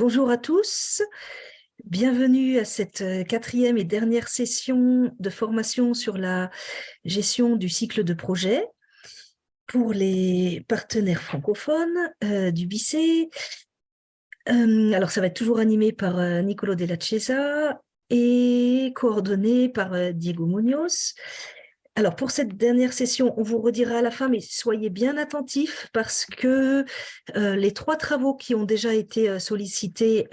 Bonjour à tous, bienvenue à cette quatrième et dernière session de formation sur la gestion du cycle de projet pour les partenaires francophones du BICE. Alors ça va être toujours animé par Nicolo Della Cesa et coordonné par Diego Munoz. Alors, pour cette dernière session, on vous redira à la fin, mais soyez bien attentifs parce que les 3 travaux qui ont déjà été sollicités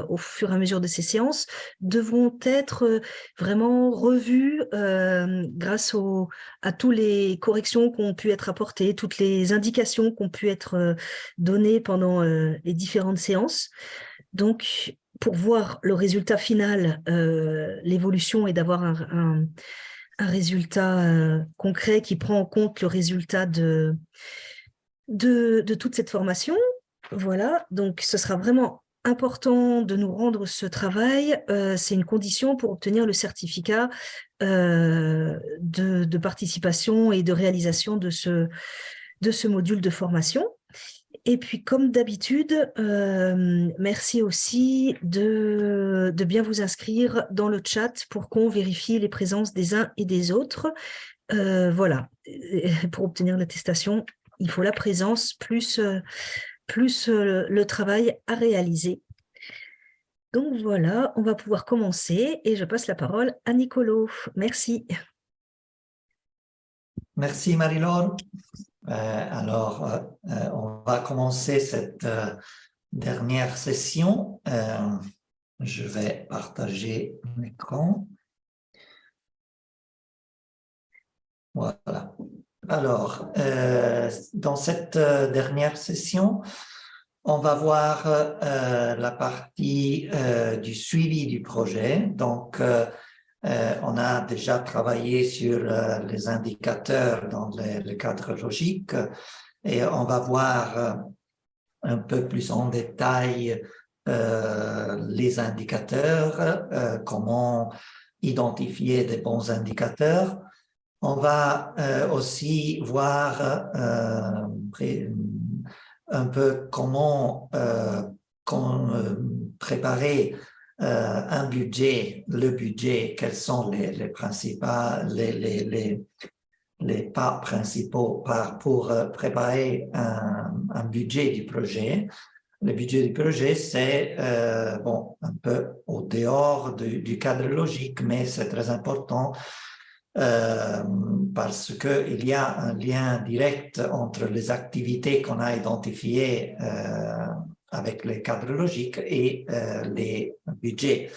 au fur et à mesure de ces séances devront être vraiment revus grâce à toutes les corrections qui ont pu être apportées, toutes les indications qui ont pu être données pendant les différentes séances. Donc, pour voir le résultat final, l'évolution et d'avoir un résultat concret qui prend en compte le résultat de toute cette formation. Voilà, donc ce sera vraiment important de nous rendre ce travail. C'est une condition pour obtenir le certificat de participation et de réalisation de ce module de formation. Et puis, comme d'habitude, merci aussi de bien vous inscrire dans le chat pour qu'on vérifie les présences des uns et des autres. Voilà, pour obtenir l'attestation, il faut la présence plus le travail à réaliser. Donc voilà, on va pouvoir commencer et je passe la parole à Nicolo. Merci. Merci Marie-Laure. On va commencer cette dernière session. Je vais partager mon écran. Voilà. Alors, dans cette dernière session, on va voir la partie du suivi du projet. Donc, on a déjà travaillé sur les indicateurs dans le cadre logique et on va voir un peu plus en détail les indicateurs, comment identifier des bons indicateurs. On va aussi voir un peu comment préparer un budget, le budget, quels sont les principaux, les pas principaux pour préparer un budget du projet. Le budget du projet, c'est un peu au dehors du cadre logique, mais c'est très important parce qu'il y a un lien direct entre les activités qu'on a identifiées avec les cadres logiques et les budgets.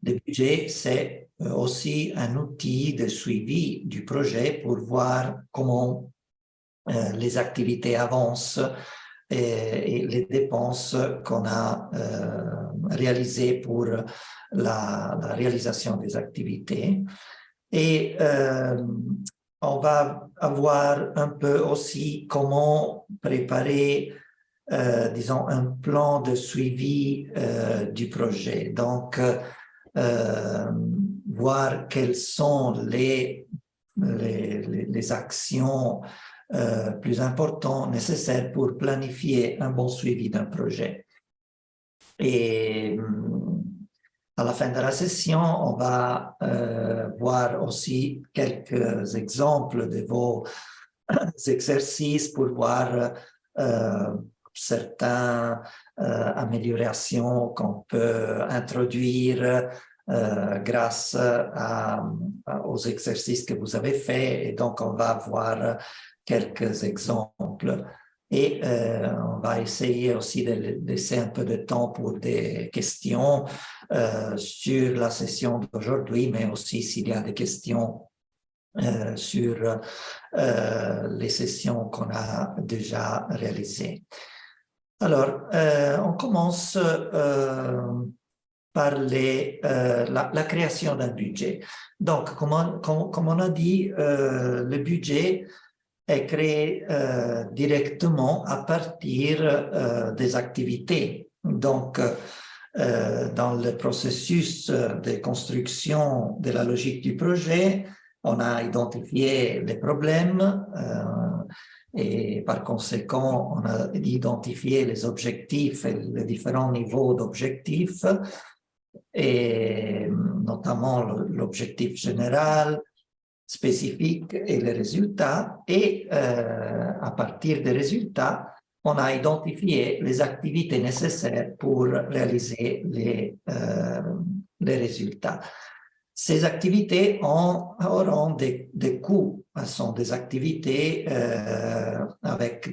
Le budget, c'est aussi un outil de suivi du projet pour voir comment les activités avancent et les dépenses qu'on a réalisées pour la réalisation des activités. Et on va avoir un peu aussi comment préparer disons, un plan de suivi du projet. Donc, voir quelles sont les actions plus importantes nécessaires pour planifier un bon suivi d'un projet. Et à la fin de la session, on va voir aussi quelques exemples de vos exercices pour voir certaines améliorations qu'on peut introduire grâce aux exercices que vous avez faits. Et donc, on va voir quelques exemples. Et on va essayer aussi de laisser un peu de temps pour des questions sur la session d'aujourd'hui, mais aussi s'il y a des questions sur les sessions qu'on a déjà réalisées. Alors, on commence par la création d'un budget. Donc, comme on a dit, le budget est créé directement à partir des activités. Donc, dans le processus de construction de la logique du projet, on a identifié les problèmes Et par conséquent, on a identifié les objectifs et les différents niveaux d'objectifs, et notamment l'objectif général, spécifique et les résultats. Et à partir des résultats, on a identifié les activités nécessaires pour réaliser les résultats. Ces activités auront des coûts. Ce sont des activités avec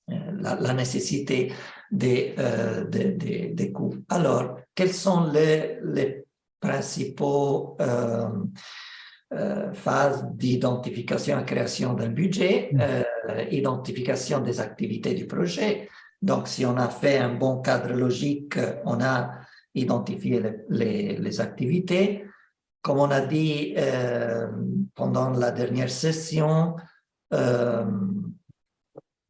la nécessité des coûts. Alors, quels sont les principaux phases d'identification et création d'un budget? Identification des activités du projet. Donc, si on a fait un bon cadre logique, on a identifié les activités. Comme on a dit pendant la dernière session,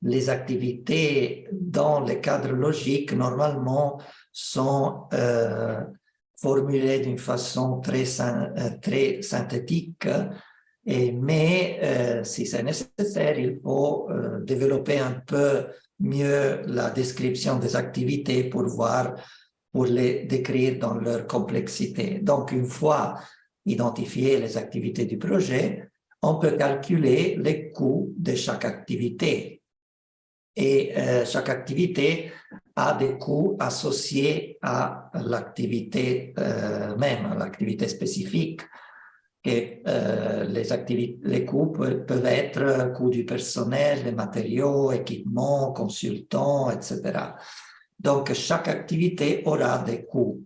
les activités dans le cadre logique, normalement, sont formulées d'une façon très synthétique, mais si c'est nécessaire, il faut développer un peu mieux la description des activités pour les décrire dans leur complexité. Donc, une fois identifiées les activités du projet, on peut calculer les coûts de chaque activité. Et chaque activité a des coûts associés à l'activité même, à l'activité spécifique. Et les coûts peuvent être coûts du personnel, des matériaux, équipements, consultants, etc. Donc, chaque activité aura des coûts.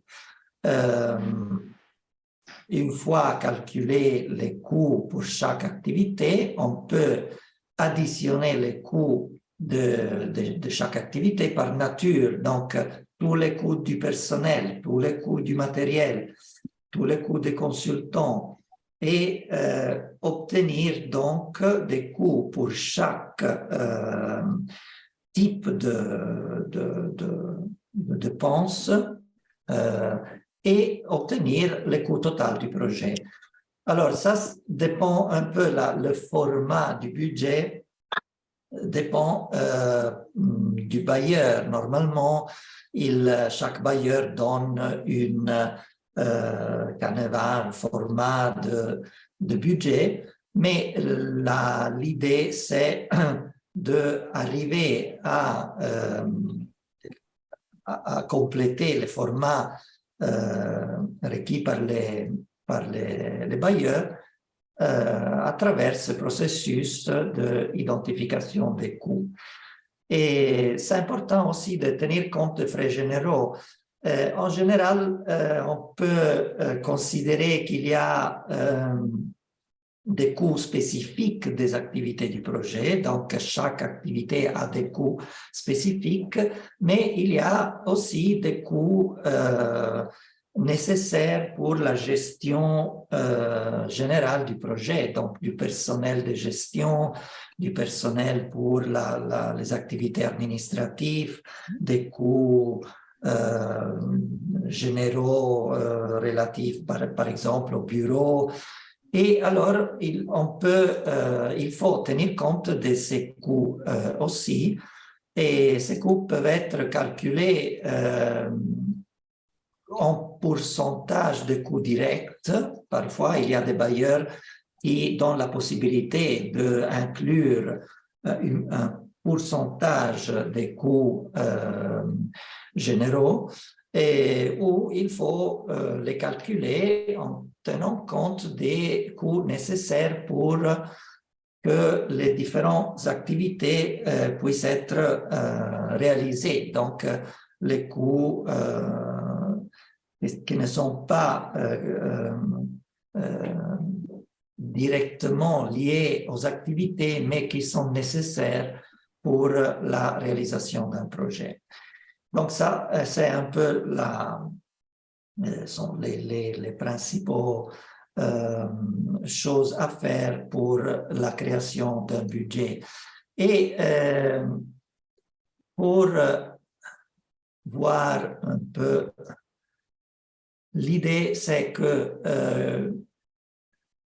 Une fois calculés les coûts pour chaque activité, on peut additionner les coûts de chaque activité par nature. Donc, tous les coûts du personnel, tous les coûts du matériel, tous les coûts des consultants, et obtenir donc des coûts pour chaque type de dépenses et obtenir le coût total du projet. Alors, ça dépend un peu, le format du budget dépend du bailleur. Normalement, chaque bailleur donne un format de budget, mais l'idée, c'est d'arriver à compléter le format requis par les bailleurs à travers ce processus d'identification des coûts. Et c'est important aussi de tenir compte des frais généraux. En général, on peut considérer qu'il y a des coûts spécifiques des activités du projet, donc chaque activité a des coûts spécifiques, mais il y a aussi des coûts nécessaires pour la gestion générale du projet, donc du personnel de gestion, du personnel pour les activités administratives, des coûts généraux relatifs par exemple au bureau. Et alors, il faut tenir compte de ces coûts aussi, et ces coûts peuvent être calculés en pourcentage de coûts directs. Parfois, il y a des bailleurs qui donnent la possibilité d'inclure un pourcentage des coûts généraux, et où il faut les calculer en tenant compte des coûts nécessaires pour que les différentes activités puissent être réalisées. Donc, les coûts qui ne sont pas directement liés aux activités, mais qui sont nécessaires pour la réalisation d'un projet. Donc ça, c'est un peu sont les principaux choses à faire pour la création d'un budget. Et pour voir un peu, l'idée c'est que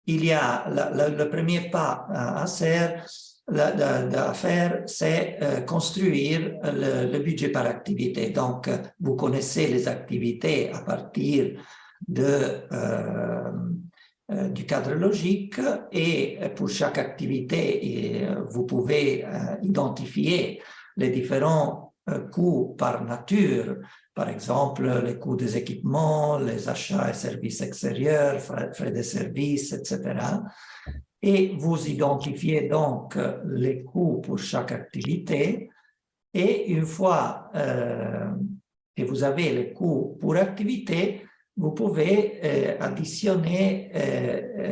il y a le premier pas à faire, c'est construire le budget par activité. Donc, vous connaissez les activités à partir du cadre logique et pour chaque activité, vous pouvez identifier les différents coûts par nature, par exemple les coûts des équipements, les achats et services extérieurs, frais de services, etc. Et vous identifiez donc les coûts pour chaque activité. Et une fois que vous avez les coûts pour activité, vous pouvez additionner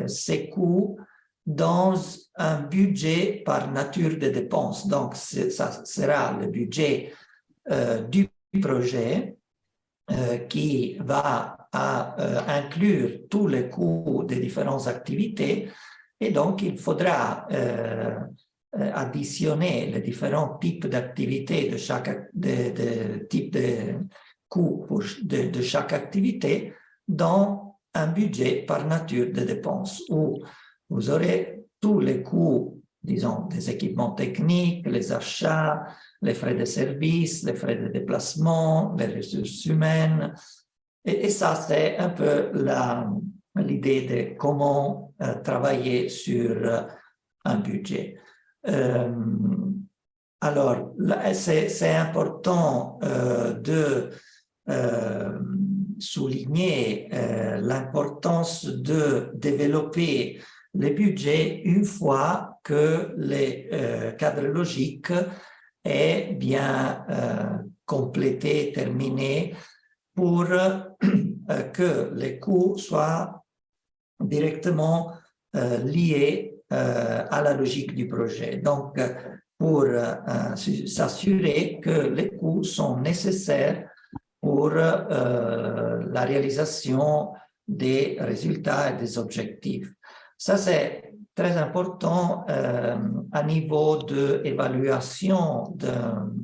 ces coûts dans un budget par nature de dépenses. Donc, ça sera le budget du projet qui va inclure tous les coûts des différentes activités. Et donc, il faudra additionner les différents types d'activités de chaque type de coûts de chaque activité dans un budget par nature de dépenses où vous aurez tous les coûts, disons, des équipements techniques, les achats, les frais de service, les frais de déplacement, les ressources humaines. Et ça, c'est un peu l'idée de comment travailler sur un budget. Alors, c'est important de souligner l'importance de développer les budgets une fois que les cadres logiques est bien complété, terminé, pour que les coûts soient directement liés à la logique du projet. Donc, pour s'assurer que les coûts sont nécessaires pour la réalisation des résultats et des objectifs. Ça, c'est très important à niveau d'évaluation d'une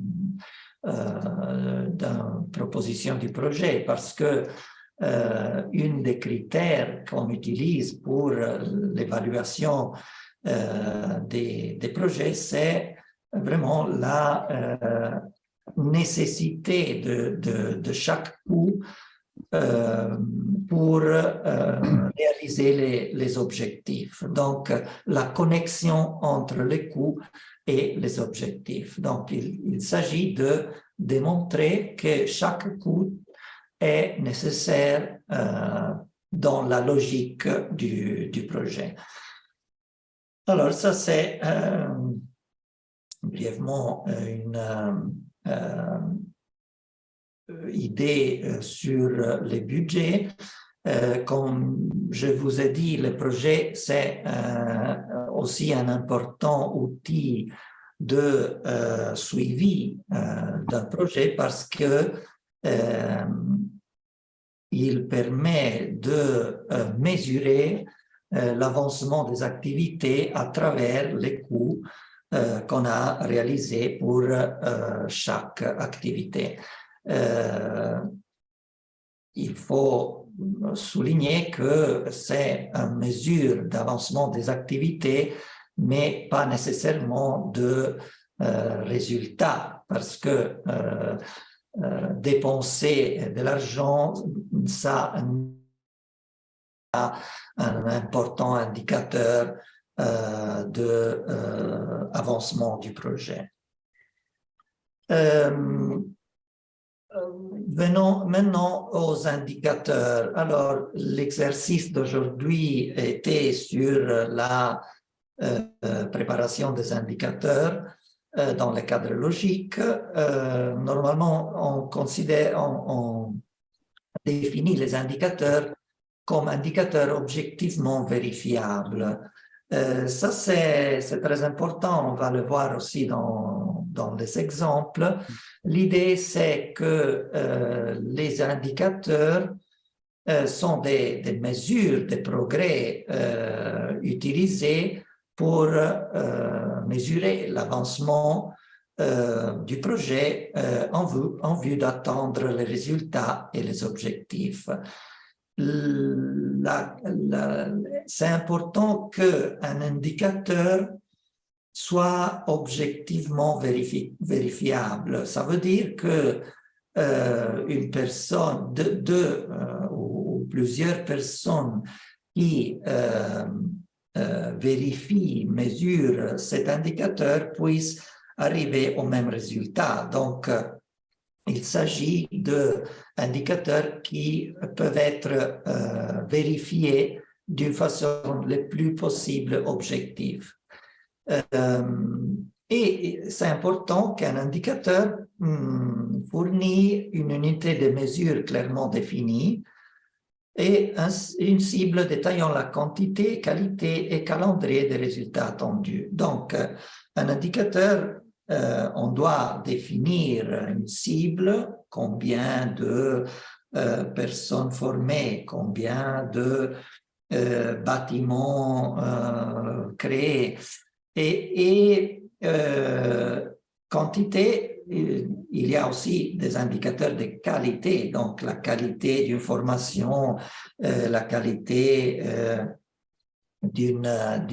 proposition du projet, parce que une des critères qu'on utilise pour l'évaluation des projets, c'est vraiment la nécessité de chaque coût pour réaliser les objectifs. Donc, la connexion entre les coûts et les objectifs. Donc, il s'agit de démontrer que chaque coût est nécessaire dans la logique du projet. Alors, ça, c'est brièvement une idée sur les budgets. Comme je vous ai dit, le projet, c'est aussi un important outil de suivi d'un projet parce que il permet de mesurer l'avancement des activités à travers les coûts qu'on a réalisés pour chaque activité. Il faut souligner que c'est une mesure d'avancement des activités, mais pas nécessairement de résultats, parce que dépenser de l'argent, ça a un important indicateur d'avancement du projet. Venons maintenant aux indicateurs. Alors, l'exercice d'aujourd'hui était sur la préparation des indicateurs dans le cadre logique. Normalement, on définit les indicateurs comme indicateurs objectivement vérifiables. Ça, c'est très important, on va le voir aussi dans les exemples. L'idée, c'est que les indicateurs sont des mesures de progrès utilisées pour mesurer l'avancement du projet en vue d'atteindre les résultats et les objectifs. c'est important qu'un indicateur soit objectivement vérifiable. Ça veut dire que une personne, deux ou plusieurs personnes qui vérifient, mesurent cet indicateur puissent arriver au même résultat. Donc, il s'agit d'indicateurs qui peuvent être vérifiés d'une façon le plus possible objective. Et c'est important qu'un indicateur fournit une unité de mesure clairement définie et une cible détaillant la quantité, qualité et calendrier des résultats attendus. Donc, un indicateur, on doit définir une cible, combien de personnes formées, combien de bâtiments créés, et quantité, il y a aussi des indicateurs de qualité, donc la qualité d'une formation, la qualité d'un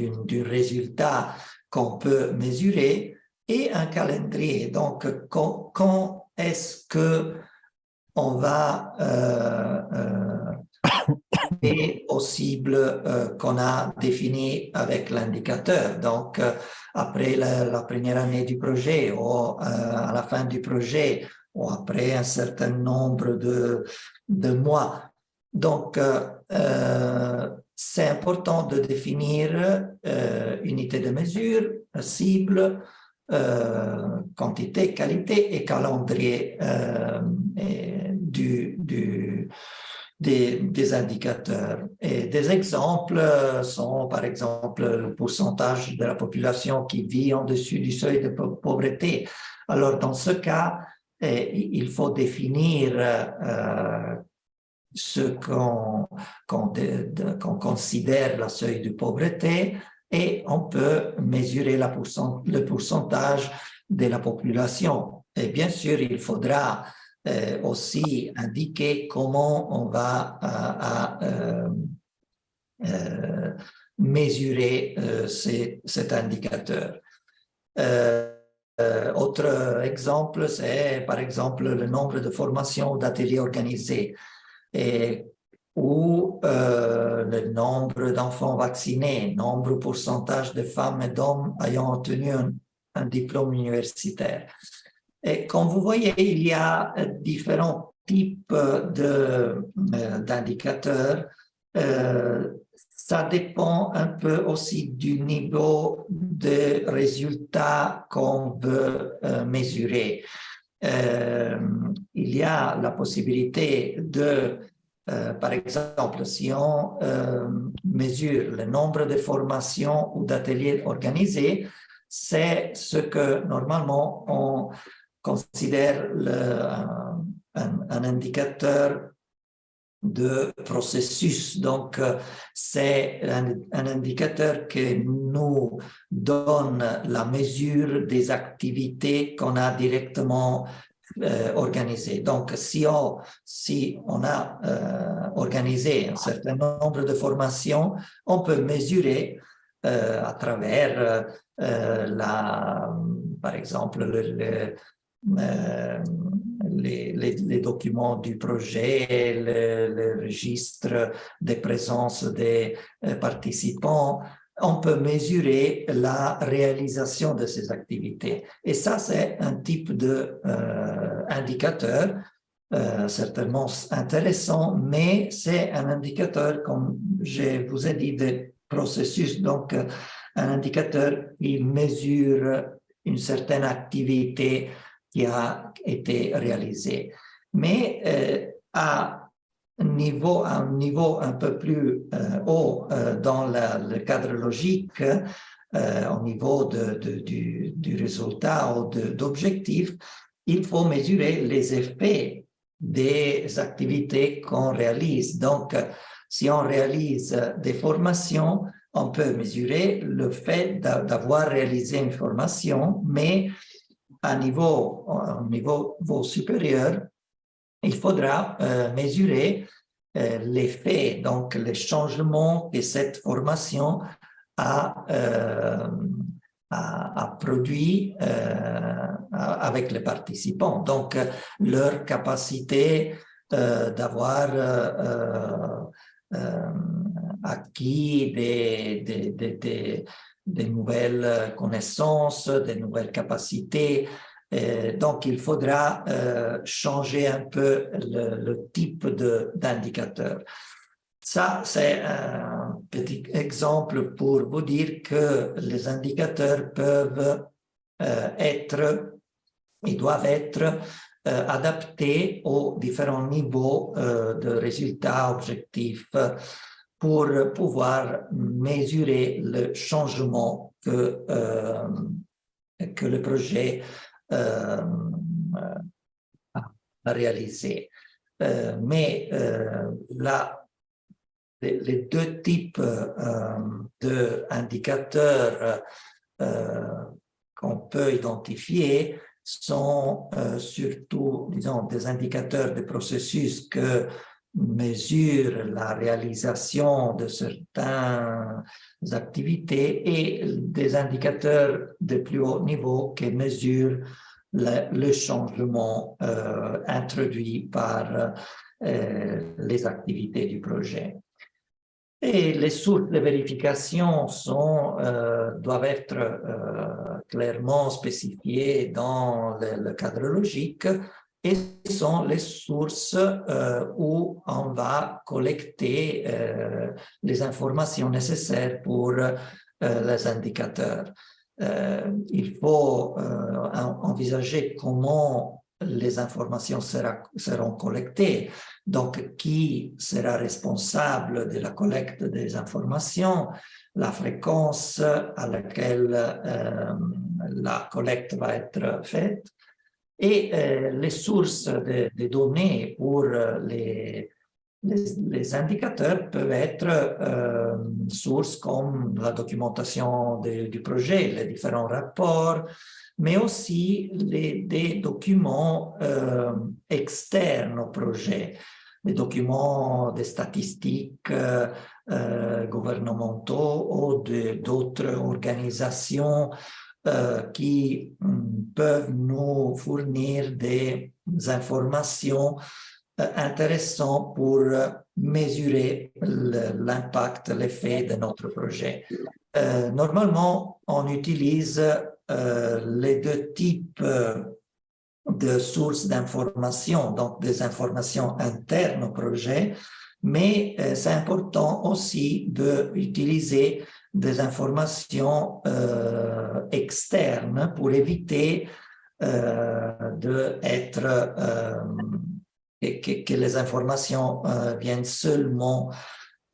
résultat qu'on peut mesurer, et un calendrier. Donc, quand est-ce qu'on va et aux cibles qu'on a définies avec l'indicateur. Donc, après la première année du projet ou à la fin du projet ou après un certain nombre de mois. Donc, c'est important de définir unité de mesure, cible, quantité, qualité et calendrier des indicateurs. Et des exemples sont, par exemple, le pourcentage de la population qui vit en dessus du seuil de pauvreté. Alors, dans ce cas, il faut définir ce qu'on considère le seuil de pauvreté, et on peut mesurer le pourcentage de la population. Et bien sûr, il faudra aussi indiquer comment on va mesurer cet indicateur. Autre exemple, c'est par exemple le nombre de formations ou d'ateliers organisés, ou le nombre d'enfants vaccinés, nombre ou pourcentage de femmes et d'hommes ayant obtenu un diplôme universitaire. Et comme vous voyez, il y a différents types d'indicateurs. Ça dépend un peu aussi du niveau de résultats qu'on veut mesurer. Il y a la possibilité de, par exemple, si on mesure le nombre de formations ou d'ateliers organisés, c'est ce que normalement on considère un indicateur de processus. Donc, c'est un indicateur qui nous donne la mesure des activités qu'on a directement organisées. Donc, si on a organisé un certain nombre de formations, on peut mesurer à travers par exemple, les documents du projet, le registre de présence des participants. On peut mesurer la réalisation de ces activités. Et ça, c'est un type d'indicateur certainement intéressant, mais c'est un indicateur, comme je vous ai dit, de processus. Donc, un indicateur qui mesure une certaine activité qui a été réalisée. Mais à un niveau un peu plus haut dans le cadre logique, au niveau du résultat ou d'objectifs, il faut mesurer les effets des activités qu'on réalise. Donc, si on réalise des formations, on peut mesurer le fait d'avoir réalisé une formation, mais à un niveau supérieur, il faudra mesurer l'effet, donc les changements que cette formation a produit avec les participants. Donc, leur capacité d'avoir acquis des nouvelles connaissances, des nouvelles capacités. Donc, il faudra changer un peu le type d'indicateur. Ça, c'est un petit exemple pour vous dire que les indicateurs peuvent ils doivent être adaptés aux différents niveaux de résultats objectifs pour pouvoir mesurer le changement que le projet a réalisé. Mais là, les deux types d'indicateurs qu'on peut identifier sont surtout, disons, des indicateurs de processus que mesurent la réalisation de certaines activités et des indicateurs de plus haut niveau qui mesurent le changement introduit par les activités du projet. Et les sources de vérification doivent être clairement spécifiées dans le cadre logique et sont les sources où on va collecter les informations nécessaires pour les indicateurs. Il faut envisager comment les informations seront collectées. Donc, qui sera responsable de la collecte des informations, la fréquence à laquelle la collecte va être faite et les sources de données pour les indicateurs peuvent être sources comme la documentation du projet, les différents rapports, mais aussi des documents externes au projet, des documents des statistiques gouvernementaux ou d'autres organisations qui peuvent nous fournir des informations intéressantes pour mesurer l'impact, l'effet de notre projet. Normalement, on utilise les deux types de sources d'informations, donc des informations internes au projet, mais c'est important aussi d'utiliser des informations externes pour éviter que les informations viennent seulement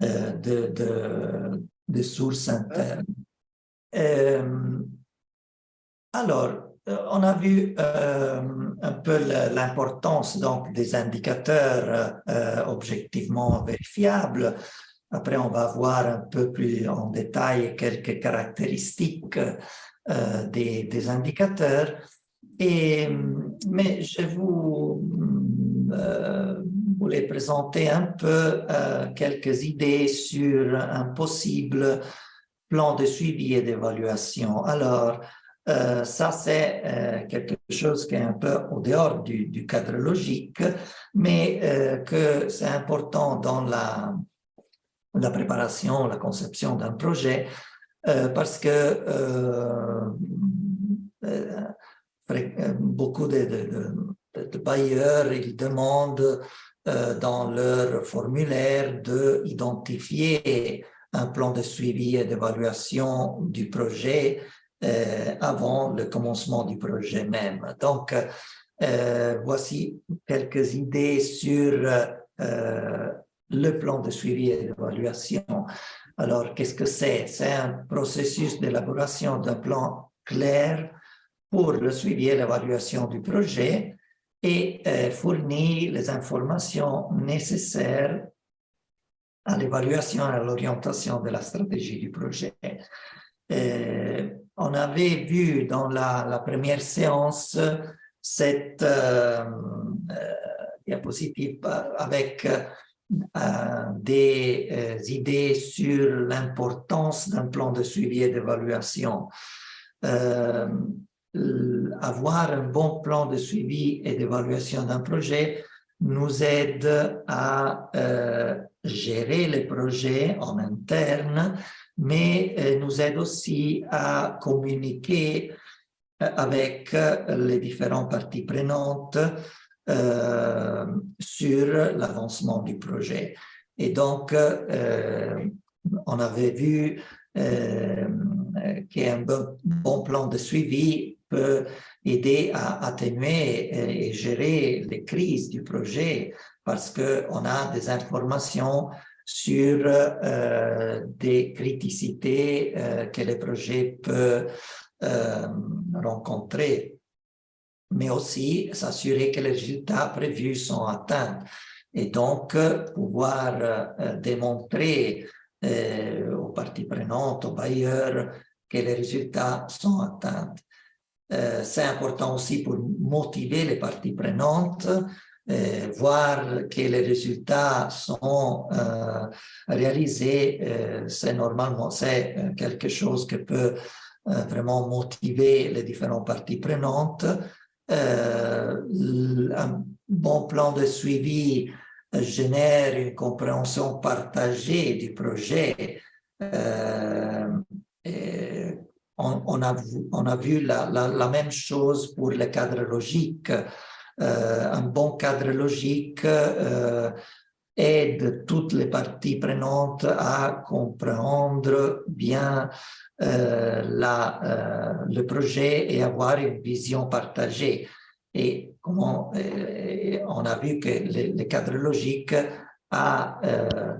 de sources internes. Alors, on a vu un peu l'importance donc des indicateurs objectivement vérifiables. Après, on va voir un peu plus en détail quelques caractéristiques des indicateurs. Mais je voulais présenter un peu quelques idées sur un possible plan de suivi et d'évaluation. Alors, ça, c'est quelque chose qui est un peu au dehors du cadre logique, mais que c'est important dans la préparation, la conception d'un projet, parce que beaucoup de bailleurs, ils demandent dans leur formulaire d'identifier un plan de suivi et d'évaluation du projet avant le commencement du projet même. Donc, voici quelques idées sur le plan de suivi et d'évaluation. Alors, qu'est-ce que c'est? C'est un processus d'élaboration d'un plan clair pour le suivi et l'évaluation du projet et fournit les informations nécessaires à l'évaluation et à l'orientation de la stratégie du projet. On avait vu dans la première séance cette diapositive avec des idées sur l'importance d'un plan de suivi et d'évaluation. Avoir un bon plan de suivi et d'évaluation d'un projet nous aide à gérer les projets en interne, mais nous aide aussi à communiquer avec les différentes parties prenantes sur l'avancement du projet. Et donc, on avait vu qu'un bon plan de suivi peut aider à atténuer et gérer les crises du projet parce qu'on a des informations sur des criticités que le projet peut rencontrer, mais aussi s'assurer que les résultats prévus sont atteints et donc pouvoir démontrer aux parties prenantes, aux bailleurs, que les résultats sont atteints. C'est important aussi pour motiver les parties prenantes, voir que les résultats sont réalisés, c'est normalement quelque chose qui peut vraiment motiver les différentes parties prenantes. Un bon plan de suivi génère une compréhension partagée du projet. On a vu la même chose pour le cadre logique. Un bon cadre logique aide toutes les parties prenantes à comprendre bien le projet et avoir une vision partagée. Et comment on a vu que le cadre logique a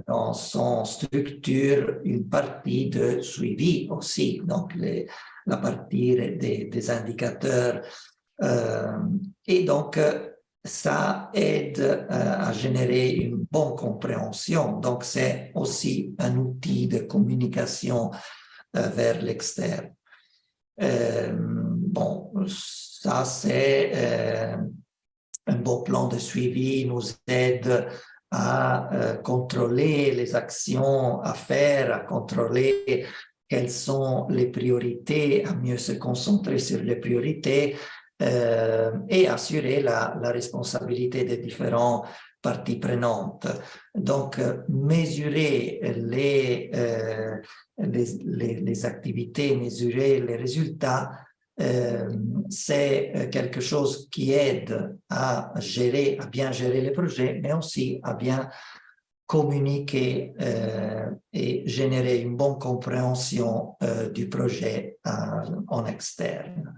dans son structure une partie de suivi aussi, donc la partie des indicateurs. Et donc, ça aide à générer une bonne compréhension. Donc, c'est aussi un outil de communication vers l'externe. Bon, ça c'est un bon plan de suivi, nous aide à contrôler les actions à faire, à contrôler quelles sont les priorités, à mieux se concentrer sur les priorités et assurer la responsabilité des différentes parties prenantes. Donc, mesurer les activités, mesurer les résultats, c'est quelque chose qui aide à bien gérer les projets, mais aussi à bien communiquer et générer une bonne compréhension du projet en externe.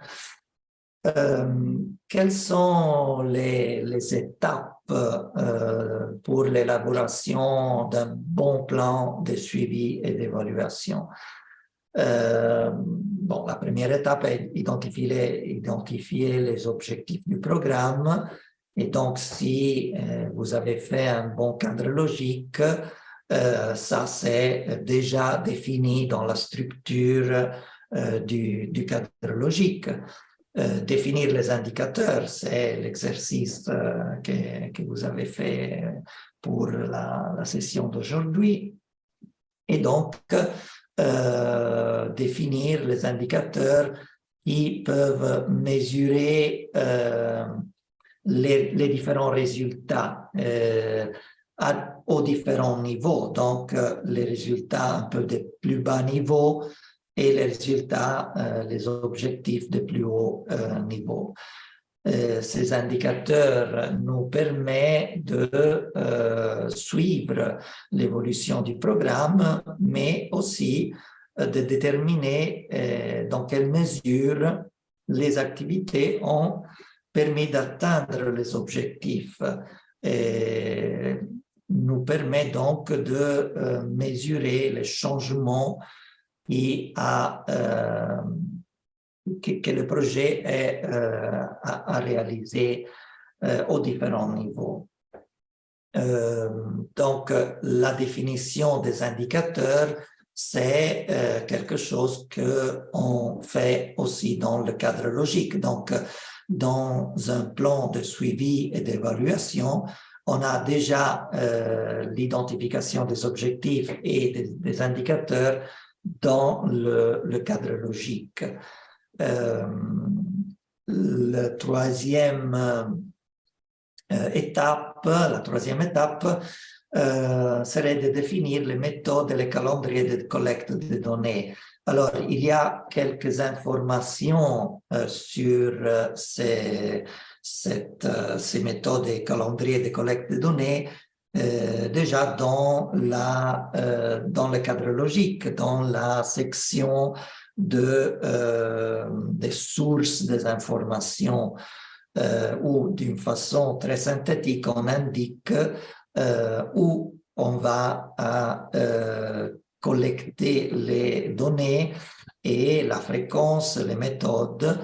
Quelles sont les étapes pour l'élaboration d'un bon plan de suivi et d'évaluation? Bon, la première étape est identifier les objectifs du programme. Et donc, si vous avez fait un bon cadre logique, ça c'est déjà défini dans la structure du cadre logique. Définir les indicateurs, c'est l'exercice que vous avez fait pour la session d'aujourd'hui. Et donc, définir les indicateurs qui peuvent mesurer les différents résultats aux différents niveaux. Donc, les résultats un peu de plus bas niveau et les résultats, les objectifs de plus haut niveau. Ces indicateurs nous permettent de suivre l'évolution du programme, mais aussi de déterminer dans quelle mesure les activités ont permis d'atteindre les objectifs. Et nous permet donc de mesurer les changements que le projet a réalisé aux différents niveaux. Donc, la définition des indicateurs, c'est quelque chose qu'on fait aussi dans le cadre logique. Donc, dans un plan de suivi et d'évaluation, On a déjà l'identification des objectifs et des indicateurs dans le cadre logique. La troisième étape serait de définir les méthodes et les calendriers de collecte de données. Alors, il y a quelques informations sur ces méthodes et calendriers de collecte de données déjà dans le cadre logique, dans la section des sources des informations, où d'une façon très synthétique, on indique où on va collecter les données et la fréquence, les méthodes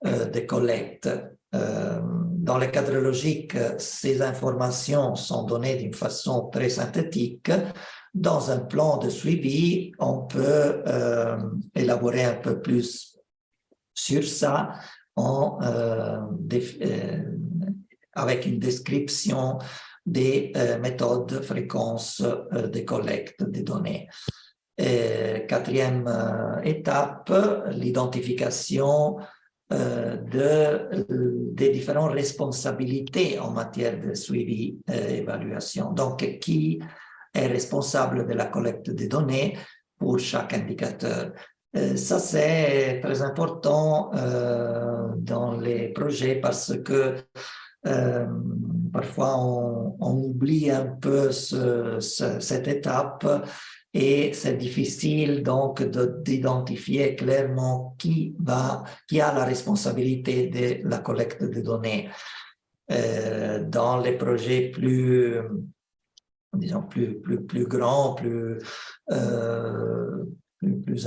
de collecte. Dans le cadre logique, ces informations sont données d'une façon très synthétique. Dans un plan de suivi, on peut élaborer un peu plus sur ça avec une description des méthodes, fréquences de collecte des données. Quatrième étape, l'identification des différentes responsabilités en matière de suivi et évaluation. Donc, qui est responsable de la collecte des données pour chaque indicateur? Ça, c'est très important dans les projets parce que parfois on oublie un peu cette étape et c'est difficile donc d'identifier clairement qui a la responsabilité de la collecte des données. Dans les projets disons plus grands, plus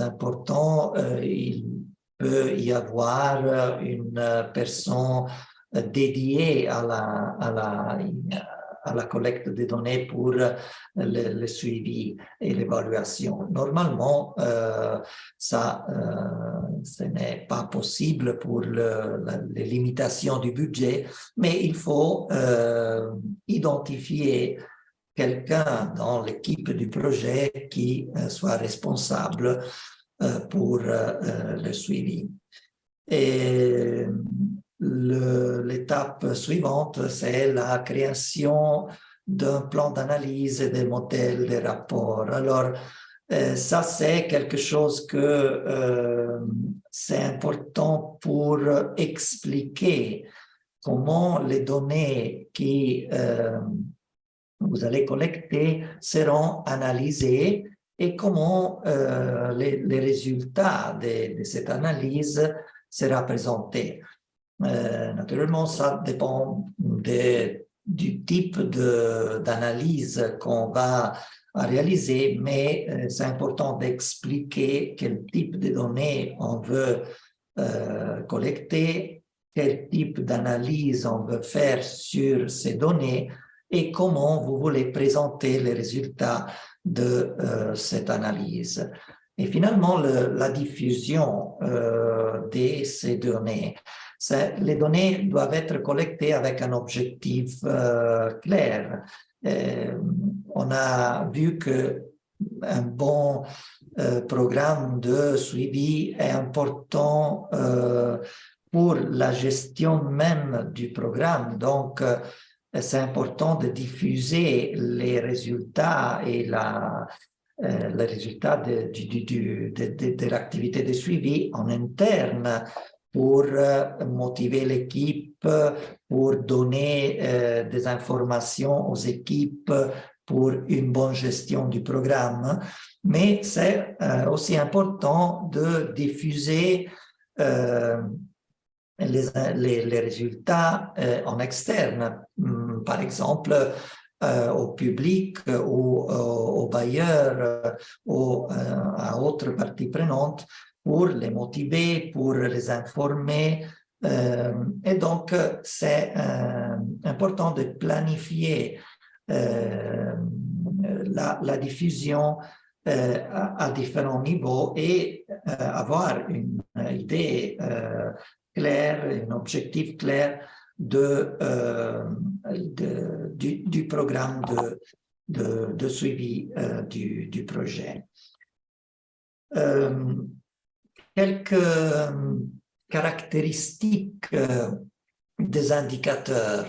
important, il peut y avoir une personne dédiée à la collecte des données pour le suivi et l'évaluation. Normalement, ce n'est pas possible pour les limitations du budget, mais il faut identifier quelqu'un dans l'équipe du projet qui soit responsable pour le suivi. Et l'étape suivante, c'est la création d'un plan d'analyse des modèles des rapports. Alors, ça, c'est quelque chose que c'est important pour expliquer comment les données qui vous allez collecter seront analysés et comment les résultats de cette analyse seront présentés. Naturellement, ça dépend du type d'analyse qu'on va réaliser, mais c'est important d'expliquer quel type de données on veut collecter, quel type d'analyse on veut faire sur ces données et comment vous voulez présenter les résultats de cette analyse. Et finalement, la diffusion de ces données. Les données doivent être collectées avec un objectif clair. On a vu qu'un bon programme de suivi est important pour la gestion même du programme. Donc, c'est important de diffuser les résultats et les résultats de l'activité de suivi en interne pour motiver l'équipe, pour donner des informations aux équipes pour une bonne gestion du programme. Mais c'est aussi important de diffuser les résultats en externe, par exemple au public ou aux bailleurs ou à autres parties prenantes pour les motiver, pour les informer. Et donc, c'est important de planifier la diffusion à différents niveaux et avoir une idée clair, un objectif clair du programme de suivi du projet. Quelques caractéristiques des indicateurs.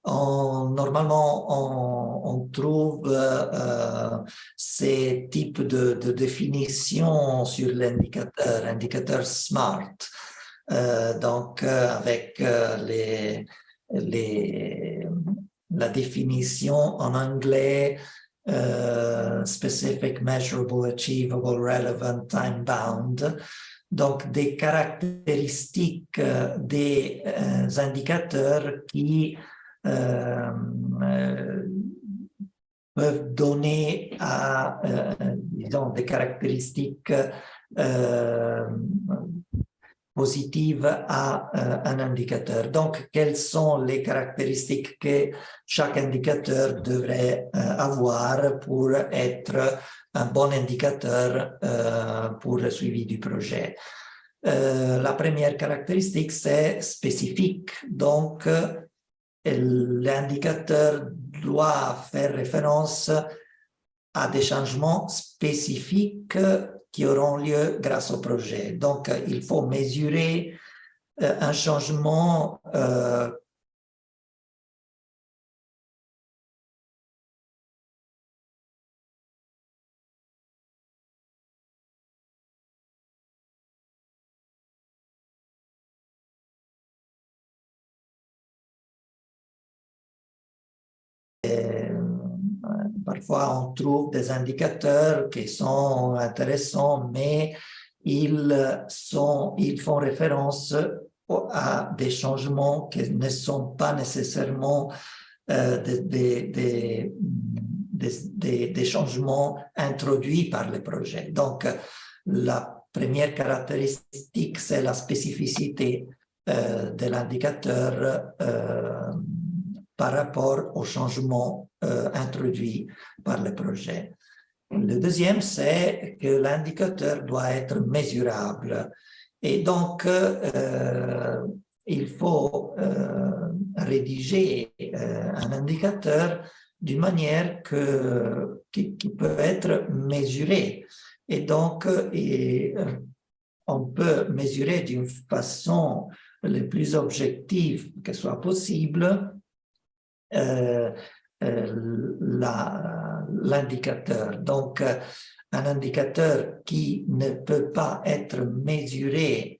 Normalement, on trouve ces types de définitions sur l'indicateur, indicateur SMART. Donc, avec la définition en anglais, specific, measurable, achievable, relevant, time-bound. Donc, des caractéristiques des indicateurs qui peuvent donner disons, des caractéristiques positives à un indicateur. Donc, quelles sont les caractéristiques que chaque indicateur devrait avoir pour être un bon indicateur pour le suivi du projet? La première caractéristique, c'est spécifique. Donc, l'indicateur doit faire référence à des changements spécifiques qui auront lieu grâce au projet. Donc, il faut mesurer un changement parfois, on trouve des indicateurs qui sont intéressants, mais ils font référence à des changements qui ne sont pas nécessairement des changements introduits par le projet. Donc, la première caractéristique, c'est la spécificité de l'indicateur par rapport aux changements introduits par le projet. Le deuxième, c'est que l'indicateur doit être mesurable. Et donc, il faut rédiger un indicateur d'une manière qui peut être mesuré. Et donc, on peut mesurer d'une façon la plus objective que soit possible l'indicateur. Donc, un indicateur qui ne peut pas être mesuré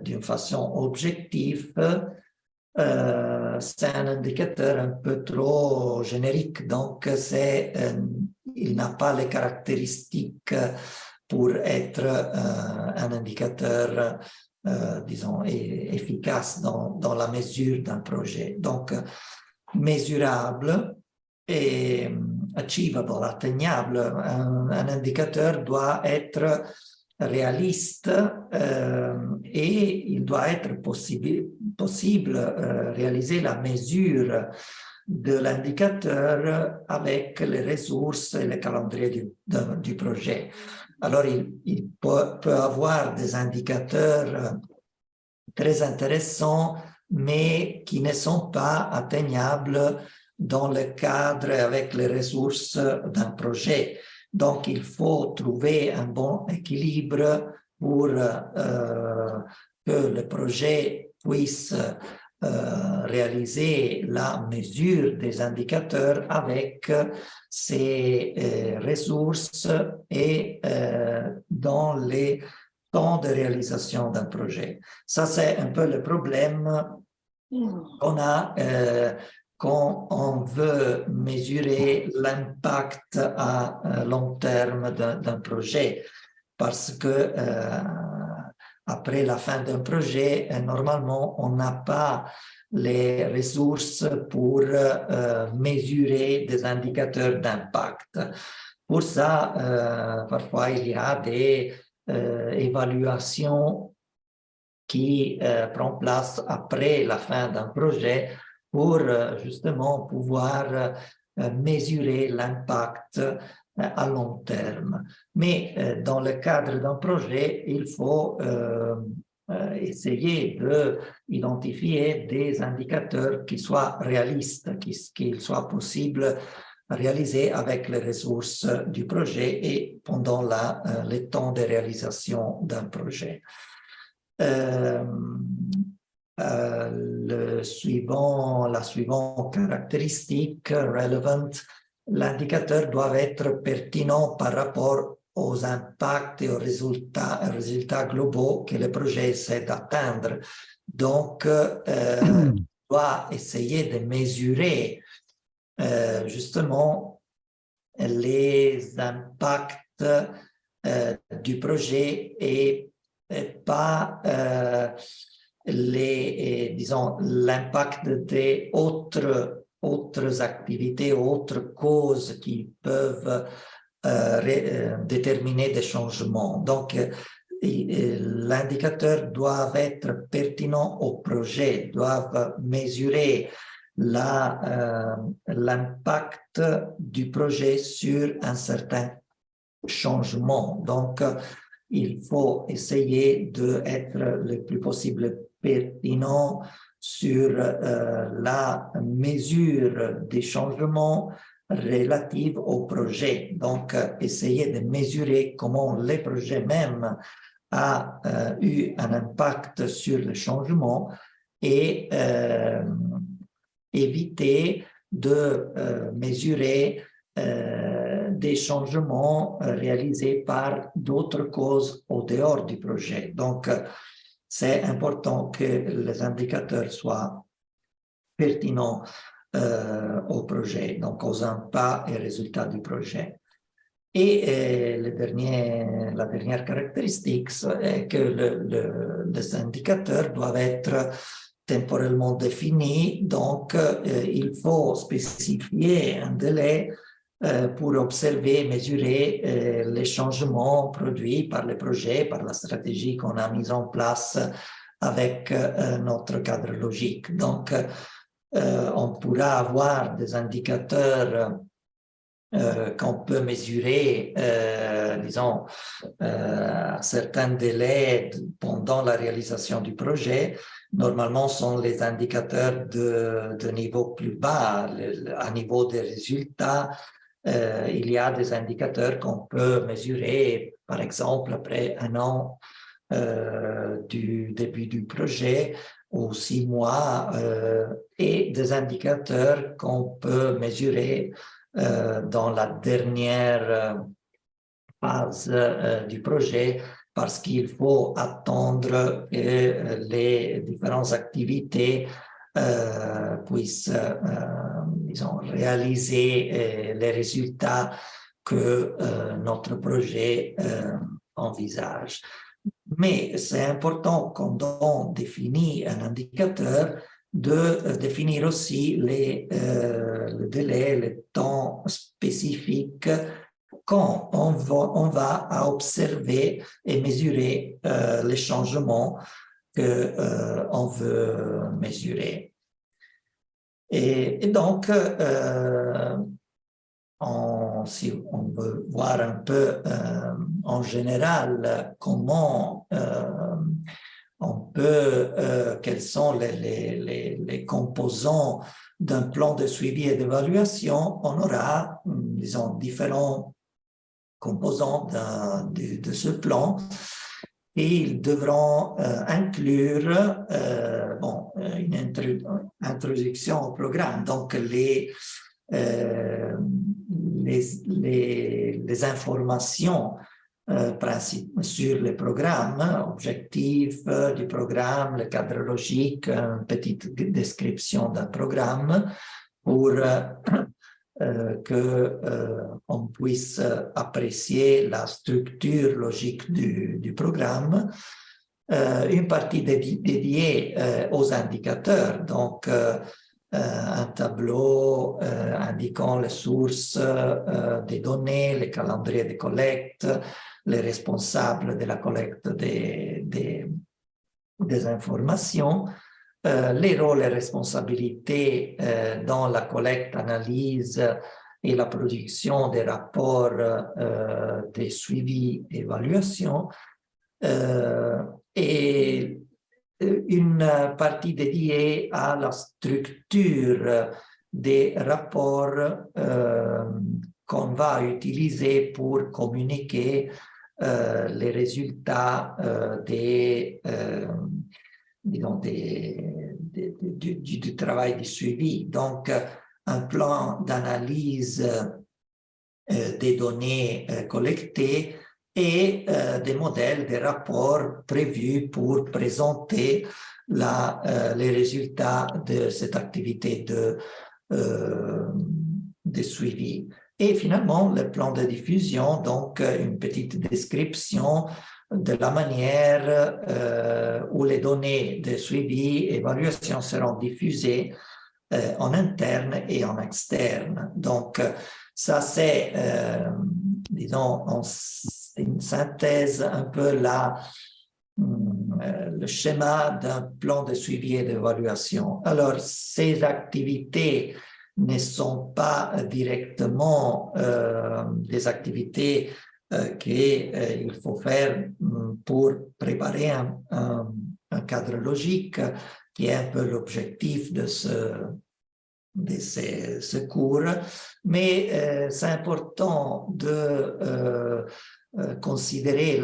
d'une façon objective, c'est un indicateur un peu trop générique. Donc, il n'a pas les caractéristiques pour être un indicateur, disons, efficace dans la mesure d'un projet. Donc, mesurable et achievable, atteignable. Un indicateur doit être réaliste et il doit être possible réaliser la mesure de l'indicateur avec les ressources et le calendrier du projet. Alors, il peut avoir des indicateurs très intéressants, mais qui ne sont pas atteignables dans le cadre avec les ressources d'un projet. Donc, il faut trouver un bon équilibre pour que le projet puisse réaliser la mesure des indicateurs avec ses ressources et dans les temps de réalisation d'un projet. Ça, c'est un peu le problème qu'on a quand on veut mesurer l'impact à long terme d'un projet. Parce que après la fin d'un projet, normalement, on n'a pas les ressources pour mesurer des indicateurs d'impact. Pour ça, parfois, il y a des évaluation qui prend place après la fin d'un projet pour justement pouvoir mesurer l'impact à long terme. Mais dans le cadre d'un projet, il faut essayer d'identifier des indicateurs qui soient réalistes, qu'il soit possible de réaliser avec les ressources du projet et pendant le temps de réalisation d'un projet. La suivante caractéristique, relevant, l'indicateur doit être pertinent par rapport aux impacts et aux résultats globaux que le projet essaie d'atteindre. Donc, on doit essayer de mesurer justement les impacts du projet et pas disons, l'impact des autres activités, autres causes qui peuvent déterminer des changements. Donc, l'indicateur doit être pertinent au projet, doivent mesurer l'impact du projet sur un certain changement. Donc, il faut essayer d'être le plus possible pertinent sur la mesure des changements relatifs au projet. Donc, essayer de mesurer comment le projet même a eu un impact sur le changement et éviter de mesurer des changements réalisés par d'autres causes au dehors du projet. Donc, c'est important que les indicateurs soient pertinents au projet, donc aux impacts et résultats du projet. Et la dernière caractéristique est que les indicateurs doivent être temporellement définis, donc il faut spécifier un délai pour observer et mesurer les changements produits par le projet, par la stratégie qu'on a mise en place avec notre cadre logique. Donc, on pourra avoir des indicateurs qu'on peut mesurer, disons, à certains délais pendant la réalisation du projet. Normalement, sont les indicateurs de niveau plus bas, à niveau des résultats. Il y a des indicateurs qu'on peut mesurer, par exemple, après un an du début du projet ou 6 mois, et des indicateurs qu'on peut mesurer dans la dernière phase du projet, parce qu'il faut attendre que les différentes activités puissent, disons, réaliser les résultats que notre projet envisage. Mais c'est important quand on définit un indicateur de définir aussi le délai, le temps spécifique quand on va observer et mesurer les changements qu'on veut mesurer. Et donc, si on veut voir un peu en général comment on peut, quels sont les composants d'un plan de suivi et d'évaluation, on aura, disons, différents composants de ce plan et ils devront inclure une introduction au programme. Donc, les informations sur le programme, objectifs du programme, le cadre logique, une petite description d'un programme pour qu'on puisse apprécier la structure logique du programme. Une partie dédiée aux indicateurs, donc un tableau indiquant les sources des données, les calendriers de collecte, les responsables de la collecte des informations, les rôles et responsabilités dans la collecte, analyse et la production des rapports des suivis et évaluations, et une partie dédiée à la structure des rapports qu'on va utiliser pour communiquer les résultats disons du travail de suivi. Donc, un plan d'analyse des données collectées et des modèles, des rapports prévus pour présenter les résultats de cette activité de suivi. Et finalement, le plan de diffusion, donc une petite description de la manière où les données de suivi et évaluation seront diffusées en interne et en externe. Donc, ça c'est, disons, une synthèse un peu le schéma d'un plan de suivi et d'évaluation. Alors, ces activités ne sont pas directement des activités qu'il faut faire pour préparer un cadre logique qui est un peu l'objectif de ce cours, mais c'est important de considérer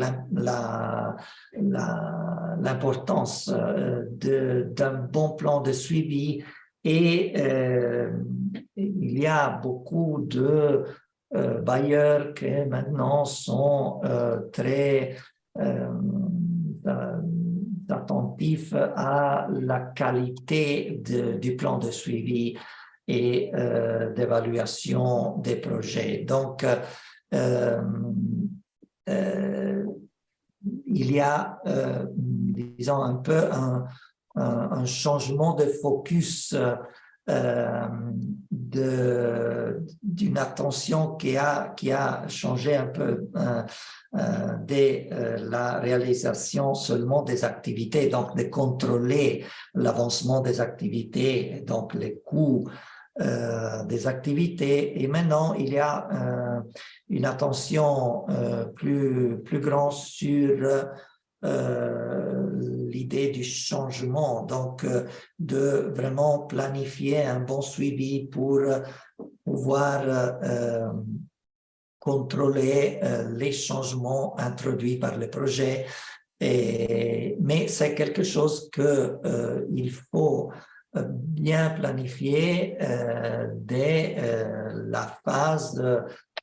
l'importance d'un bon plan de suivi et il y a beaucoup de bailleurs qui maintenant sont très attentifs à la qualité du plan de suivi et d'évaluation des projets. Donc, il y a, disons, un peu un changement de focus d'une attention qui a changé un peu dès la réalisation seulement des activités, donc de contrôler l'avancement des activités, donc les coûts des activités. Et maintenant, il y a une attention plus grande sur l'idée du changement, donc de vraiment planifier un bon suivi pour pouvoir contrôler les changements introduits par le projet. Mais c'est quelque chose qu'il faut bien planifier dès la phase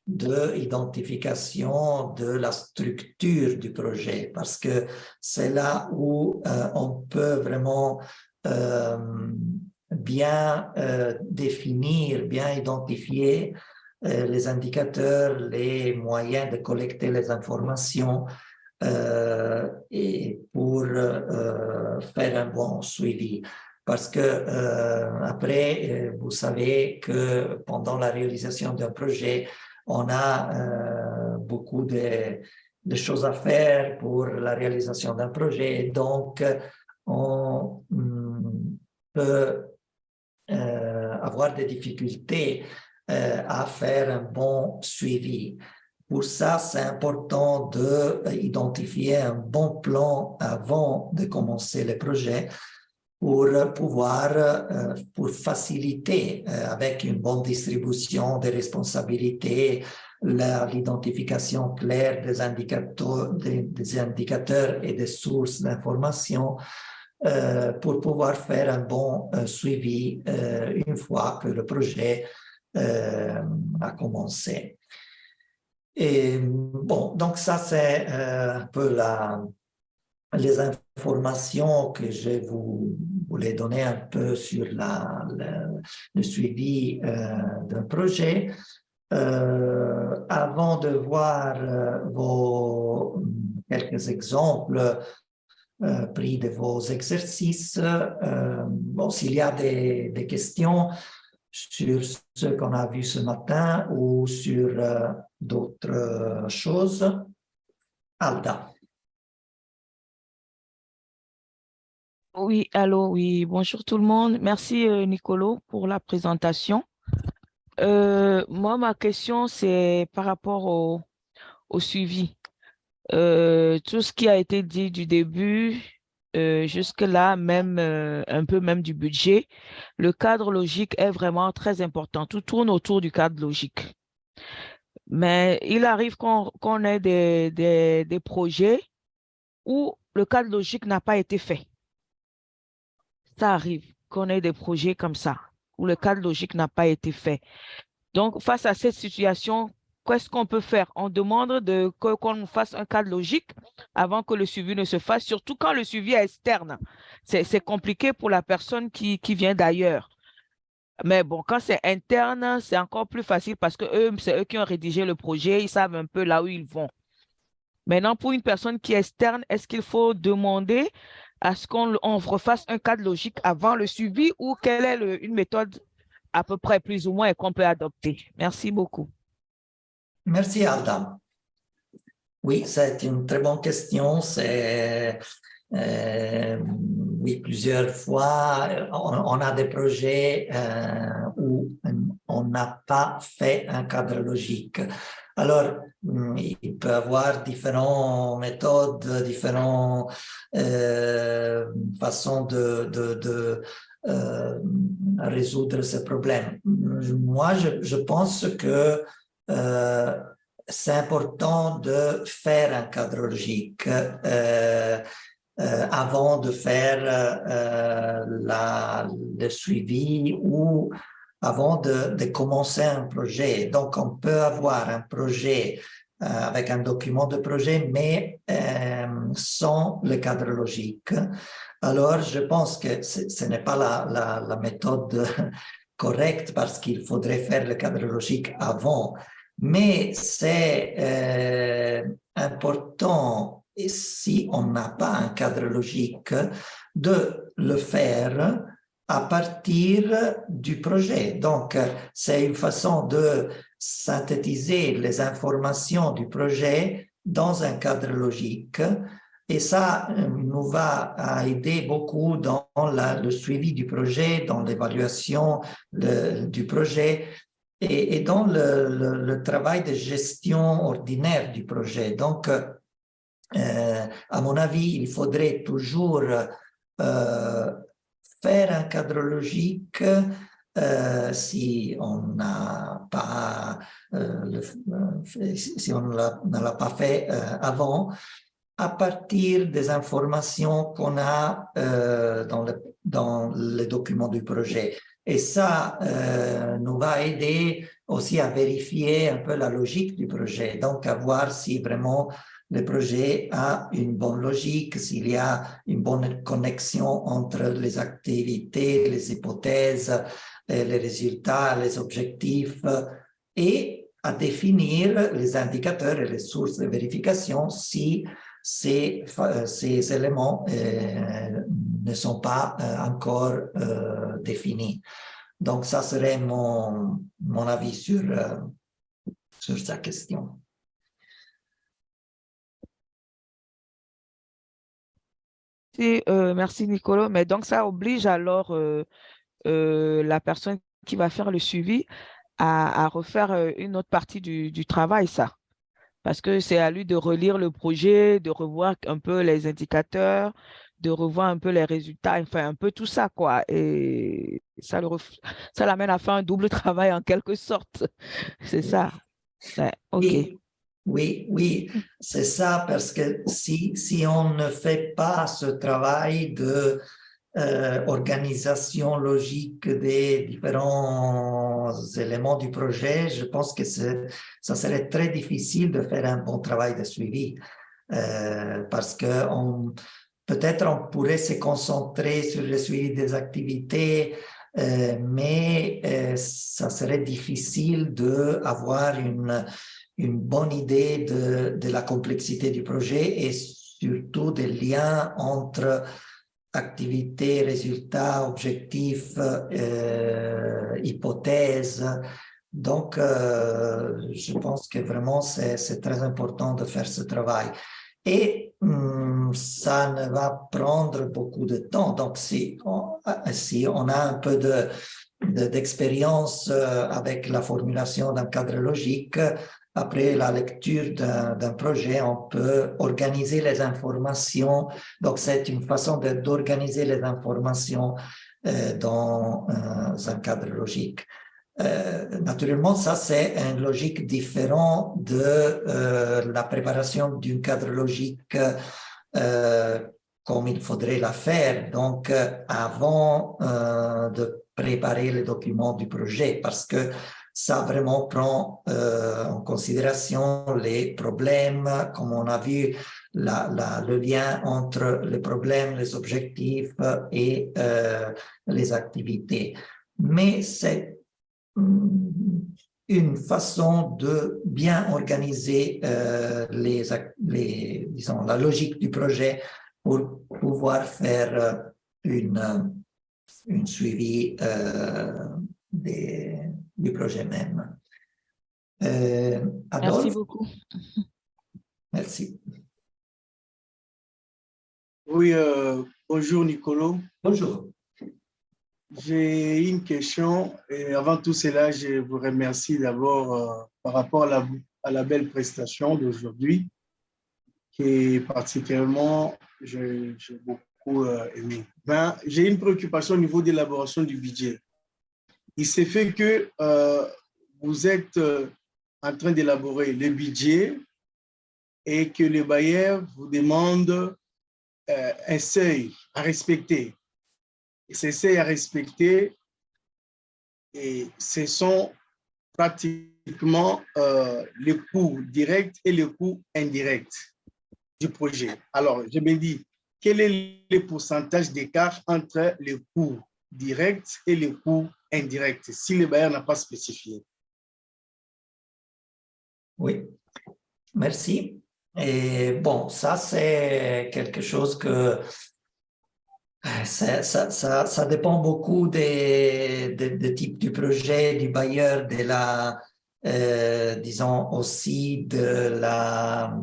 d'identification de la structure du projet, parce que c'est là où on peut vraiment bien définir, bien identifier les indicateurs, les moyens de collecter les informations et pour faire un bon suivi. Parce que après, vous savez que pendant la réalisation d'un projet, on a beaucoup de choses à faire pour la réalisation d'un projet. Donc, on peut avoir des difficultés à faire un bon suivi. Pour ça, c'est important d'identifier un bon plan avant de commencer le projet pour pouvoir, pour faciliter avec une bonne distribution des responsabilités, l'identification claire des indicateurs et des sources d'information pour pouvoir faire un bon suivi une fois que le projet a commencé. Et bon, donc ça c'est un peu les informations que je voulais donner un peu sur le suivi d'un projet. Avant de voir quelques exemples pris de vos exercices, bon, s'il y a des questions sur ce qu'on a vu ce matin ou sur d'autres choses. Alda. Oui, allô, oui, bonjour tout le monde. Merci Nicolo pour la présentation. Moi, ma question, c'est par rapport au suivi. Tout ce qui a été dit du début, jusque-là, même un peu même du budget, le cadre logique est vraiment très important. Tout tourne autour du cadre logique. Mais il arrive qu'on ait des projets où le cadre logique n'a pas été fait. Ça arrive qu'on ait des projets comme ça, où le cadre logique n'a pas été fait. Donc, face à cette situation, qu'est-ce qu'on peut faire? On demande qu'on nous fasse un cadre logique avant que le suivi ne se fasse, surtout quand le suivi est externe. C'est compliqué pour la personne qui vient d'ailleurs. Mais bon, quand c'est interne, c'est encore plus facile parce que c'est eux qui ont rédigé le projet, ils savent un peu là où ils vont. Maintenant, pour une personne qui est externe, est-ce qu'il faut demander à ce qu'on refasse un cadre logique avant le suivi ou quelle est une méthode à peu près plus ou moins qu'on peut adopter? Merci beaucoup. Merci, Alda. Oui, c'est une très bonne question. Oui, plusieurs fois, on a des projets où on n'a pas fait un cadre logique. Alors, il peut y avoir différentes méthodes, différentes façons de résoudre ce problème. Moi, je pense que c'est important de faire un cadre logique avant de faire le suivi ou avant de commencer un projet. Donc, on peut avoir un projet avec un document de projet, mais sans le cadre logique. Alors, je pense que ce n'est pas la méthode correcte parce qu'il faudrait faire le cadre logique avant. Mais c'est important, et si on n'a pas un cadre logique, de le faire à partir du projet. Donc, c'est une façon de synthétiser les informations du projet dans un cadre logique. Et ça nous va aider beaucoup dans le suivi du projet, dans l'évaluation du projet, et dans le travail de gestion ordinaire du projet. Donc, à mon avis, il faudrait toujours faire un cadre logique si on n'a pas si on ne l'a pas fait avant, à partir des informations qu'on a dans le document du projet. Et ça nous va aider aussi à vérifier un peu la logique du projet, donc à voir si vraiment le projet a une bonne logique, s'il y a une bonne connexion entre les activités, les hypothèses, les résultats, les objectifs, et à définir les indicateurs et les sources de vérification si ces éléments ne sont pas encore définis. Donc, ça serait mon avis sur sa question. Merci Nicolas. Mais donc, ça oblige alors la personne qui va faire le suivi à refaire une autre partie du travail, ça. Parce que c'est à lui de relire le projet, de revoir un peu les indicateurs, de revoir un peu les résultats, enfin un peu tout ça, quoi. Et ça l'amène à faire un double travail en quelque sorte. C'est ça. Ouais, OK. Oui, c'est ça, parce que si on ne fait pas ce travail de organisation logique des différents éléments du projet, je pense que ça serait très difficile de faire un bon travail de suivi. Parce que peut-être on pourrait se concentrer sur le suivi des activités, mais ça serait difficile d'avoir une bonne idée de la complexité du projet et surtout des liens entre activités, résultats, objectifs, hypothèses. Donc, je pense que vraiment, c'est très important de faire ce travail. Et ça ne va prendre beaucoup de temps. Donc, si on a un peu d'expérience avec la formulation d'un cadre logique. Après la lecture d'un projet, on peut organiser les informations. Donc, c'est une façon d'organiser les informations dans un cadre logique. Naturellement, ça, c'est une logique différente de la préparation d'un cadre logique comme il faudrait la faire, donc avant de préparer les documents du projet, parce que ça vraiment prend en considération les problèmes, comme on a vu, le lien entre les problèmes, les objectifs et les activités. Mais c'est une façon de bien organiser disons, la logique du projet pour pouvoir faire une suivi du projet même. Adolphe? Merci beaucoup. Merci. Oui, bonjour Nicolo. Bonjour. J'ai une question et avant tout cela, je vous remercie d'abord par rapport à la belle prestation d'aujourd'hui qui est particulièrement, j'ai beaucoup aimé. Ben, j'ai une préoccupation au niveau de l'élaboration du budget. Il s'est fait que vous êtes en train d'élaborer le budget et que le bailleur vous demande un seuil à respecter. Et ces seuils à respecter, et ce sont pratiquement les coûts directs et les coûts indirects du projet. Alors, je me dis, quel est le pourcentage d'écart entre les coûts directs et les coûts indirects, si le bailleur n'a pas spécifié? Oui, merci. Et bon, ça, c'est quelque chose que ça dépend beaucoup des types du projet, du bailleur, disons aussi de la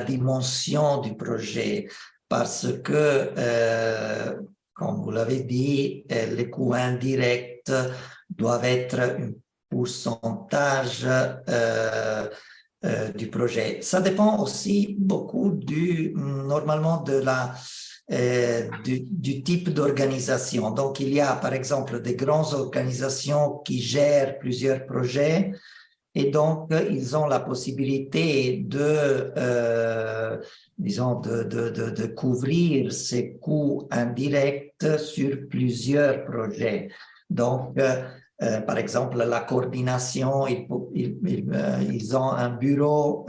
dimension du projet, parce que, comme vous l'avez dit, les coûts indirects doivent être un pourcentage du projet. Ça dépend aussi beaucoup normalement du type d'organisation. Donc, il y a par exemple des grandes organisations qui gèrent plusieurs projets et donc ils ont la possibilité disons, de couvrir ces coûts indirects sur plusieurs projets. Donc, par exemple, la coordination, ils ont un bureau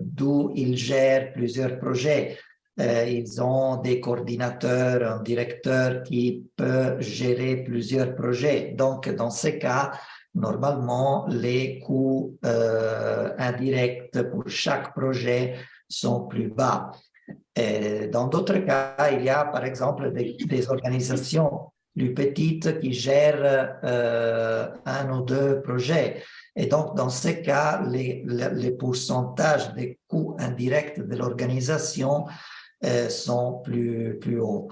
d'où ils gèrent plusieurs projets. Ils ont des coordinateurs, un directeur qui peut gérer plusieurs projets. Donc, dans ces cas, normalement, les coûts indirects pour chaque projet sont plus bas. Et dans d'autres cas, il y a par exemple des organisations plus petites qui gèrent un ou deux projets. Et donc, dans ces cas, les pourcentages des coûts indirects de l'organisation sont plus hauts.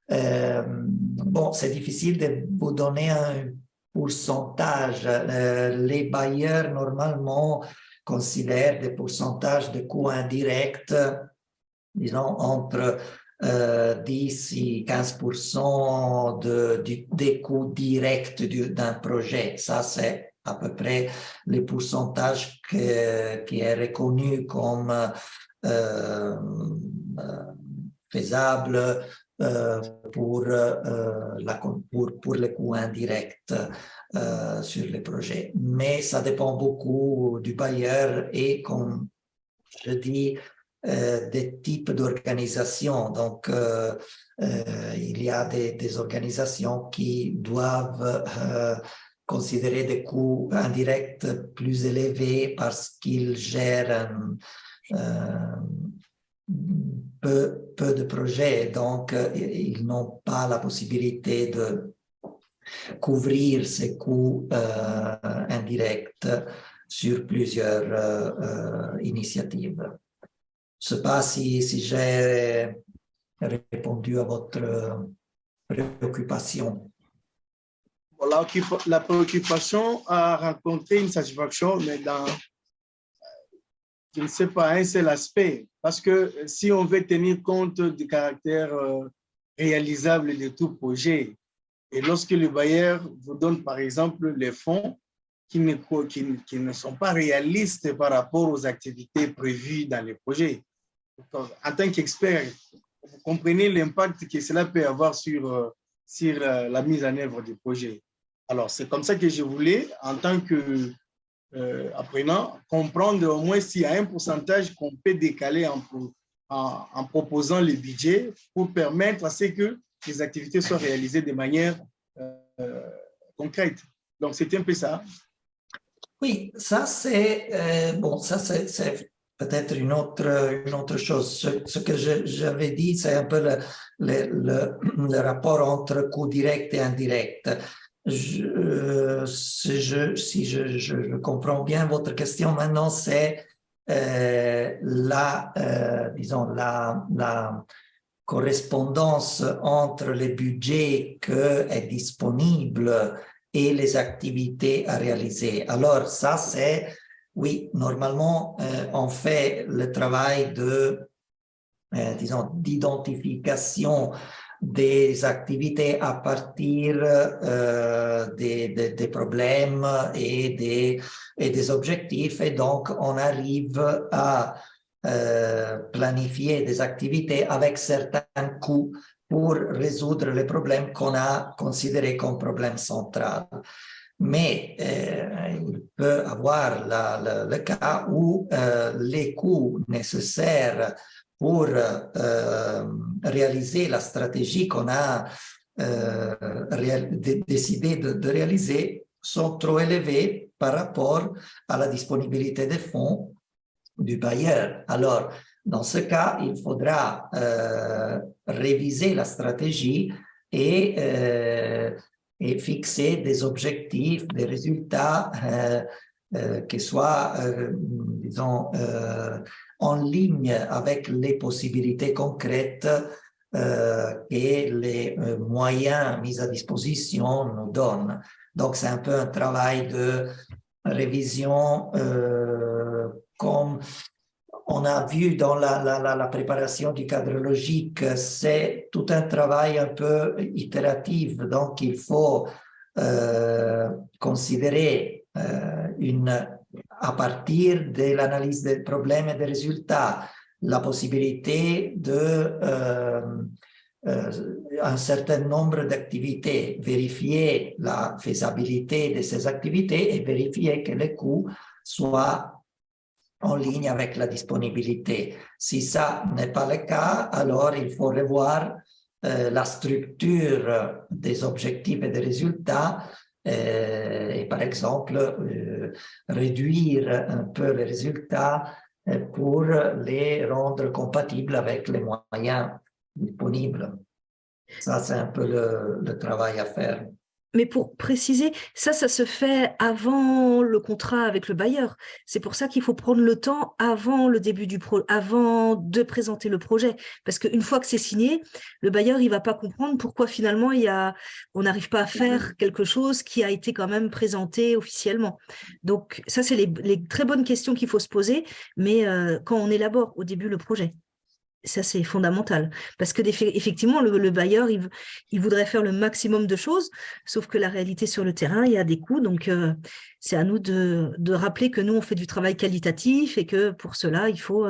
Bon, c'est difficile de vous donner un pourcentage. Les bailleurs, normalement, considèrent des pourcentages de coûts indirects, disons, entre 10 et 15% des coûts directs d'un projet. Ça, c'est à peu près le pourcentage qui est reconnu comme faisable pour les coûts indirects sur les projets. Mais ça dépend beaucoup du bailleur et, comme je dis, des types d'organisations. Donc, il y a des organisations qui doivent considérer des coûts indirects plus élevés parce qu'ils gèrent peu de projets, donc ils n'ont pas la possibilité de couvrir ces coûts indirects sur plusieurs initiatives. Je ne sais pas si j'ai répondu à votre préoccupation? La préoccupation a rencontré une satisfaction, mais dans, je ne sais pas, un seul aspect. Parce que si on veut tenir compte du caractère réalisable de tout projet, et lorsque le bailleur vous donne, par exemple, les fonds qui ne sont pas réalistes par rapport aux activités prévues dans les projets, en tant qu'expert, vous comprenez l'impact que cela peut avoir sur la mise en œuvre du projet. Alors, c'est comme ça que je voulais, en tant qu'apprenant, comprendre au moins s'il y a un pourcentage qu'on peut décaler en proposant le budget pour permettre à ce que les activités soient réalisées de manière concrète. Donc, c'était un peu ça. Oui, ça c'est bon, ça c'est peut-être une autre chose. Ce que j'avais dit, c'est un peu le rapport entre coût direct et indirect. Si je comprends bien votre question maintenant, c'est disons, la correspondance entre les budgets qui est disponible et les activités à réaliser. Alors, ça, c'est, oui, normalement, on fait le travail disons, d'identification des activités à partir des problèmes et des objectifs. Et donc, on arrive à planifier des activités avec certains coûts pour résoudre les problèmes qu'on a considérés comme problèmes centraux. Mais il peut avoir le cas où les coûts nécessaires pour réaliser la stratégie qu'on a décidé de réaliser sont trop élevés par rapport à la disponibilité des fonds du bailleur. Alors, dans ce cas, il faudra réviser la stratégie et fixer des objectifs, des résultats qui soient, disons, en ligne avec les possibilités concrètes que les moyens mis à disposition nous donnent. Donc, c'est un peu un travail de révision comme on a vu dans la préparation du cadre logique, c'est tout un travail un peu itératif. Donc, il faut considérer à partir de l'analyse des problèmes et des résultats, la possibilité un certain nombre d'activités, vérifier la faisabilité de ces activités et vérifier que les coûts soient en ligne avec la disponibilité. Si ça n'est pas le cas, alors il faut revoir la structure des objectifs et des résultats et par exemple réduire un peu les résultats pour les rendre compatibles avec les moyens disponibles. Ça, c'est un peu le travail à faire. Mais pour préciser, ça se fait avant le contrat avec le bailleur. C'est pour ça qu'il faut prendre le temps avant le début avant de présenter le projet. Parce qu'une fois que c'est signé, le bailleur, il va pas comprendre pourquoi finalement on n'arrive pas à faire quelque chose qui a été quand même présenté officiellement. Donc ça, c'est les très bonnes questions qu'il faut se poser, mais quand on élabore au début le projet. Ça, c'est fondamental. Parce que effectivement, le bailleur, il voudrait faire le maximum de choses, sauf que la réalité sur le terrain, il y a des coûts. Donc, c'est à nous de rappeler que nous, on fait du travail qualitatif et que pour cela, il faut...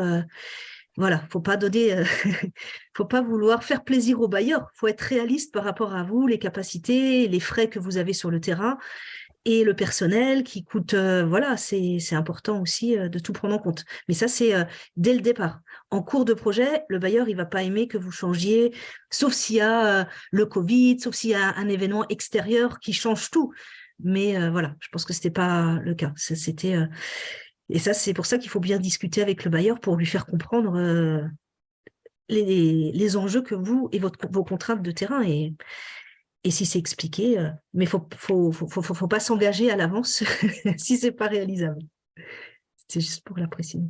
voilà, faut pas donner... faut pas vouloir faire plaisir au bailleur. Il faut être réaliste par rapport à vous, les capacités, les frais que vous avez sur le terrain et le personnel qui coûte, voilà, c'est important aussi de tout prendre en compte. Mais ça, c'est dès le départ. En cours de projet, le bailleur, il va pas aimer que vous changiez, sauf s'il y a le Covid, sauf s'il y a un événement extérieur qui change tout. Mais voilà, je pense que c'était pas le cas. C'était et ça, c'est pour ça qu'il faut bien discuter avec le bailleur pour lui faire comprendre les enjeux que vous et vos contraintes de terrain et si c'est expliqué, mais faut pas s'engager à l'avance si c'est pas réalisable. C'est juste pour la préciser.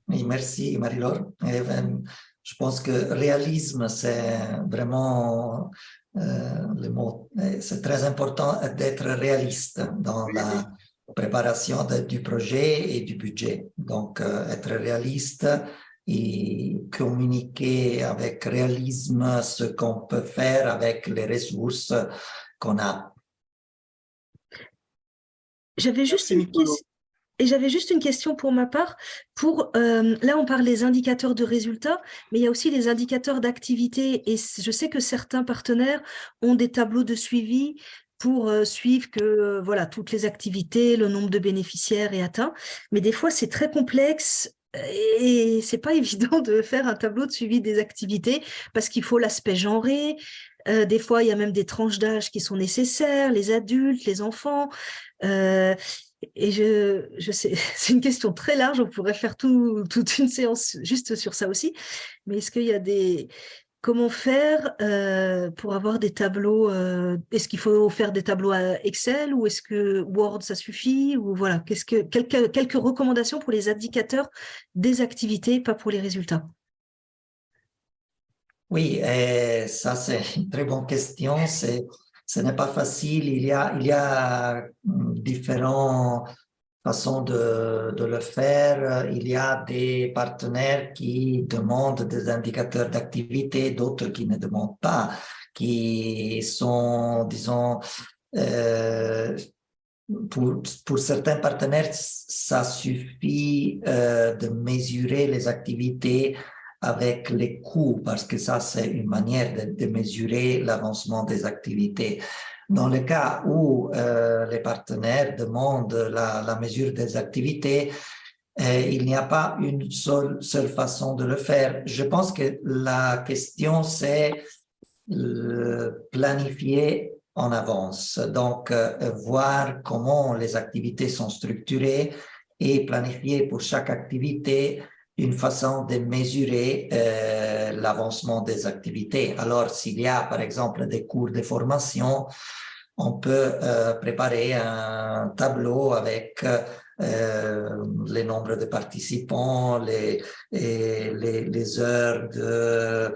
Oui, merci Marie-Laure. Je pense que réalisme, c'est vraiment le mot, c'est très important d'être réaliste dans la préparation du projet et du budget. Donc, être réaliste et communiquer avec réalisme ce qu'on peut faire avec les ressources qu'on a. J'avais juste Merci, une Nicolo. question. Et j'avais juste une question pour ma part. Là, on parle des indicateurs de résultats, mais il y a aussi les indicateurs d'activité. Et je sais que certains partenaires ont des tableaux de suivi pour suivre que voilà, toutes les activités, le nombre de bénéficiaires est atteint. Mais des fois, c'est très complexe. Et c'est pas évident de faire un tableau de suivi des activités parce qu'il faut l'aspect genré. Des fois, il y a même des tranches d'âge qui sont nécessaires, les adultes, les enfants. Euh, et je sais, c'est une question très large, on pourrait faire toute une séance juste sur ça aussi. Mais est-ce qu'il y a des... Comment faire pour avoir des tableaux est-ce qu'il faut faire des tableaux à Excel ou est-ce que Word, ça suffit? Ou voilà, quelques recommandations pour les indicateurs des activités, pas pour les résultats. Oui, ça c'est une très bonne question. Ce n'est pas facile. Il y a différentes façons de le faire. Il y a des partenaires qui demandent des indicateurs d'activité, d'autres qui ne demandent pas, qui sont, disons, euh, pour certains partenaires, ça suffit de mesurer les activités avec les coûts, parce que ça, c'est une manière de mesurer l'avancement des activités. Dans le cas où les partenaires demandent la mesure des activités, il n'y a pas une seule façon de le faire. Je pense que la question, c'est planifier en avance. Donc, voir comment les activités sont structurées et planifier pour chaque activité une façon de mesurer l'avancement des activités. Alors, s'il y a, par exemple, des cours de formation, on peut préparer un tableau avec les nombres de participants, les heures de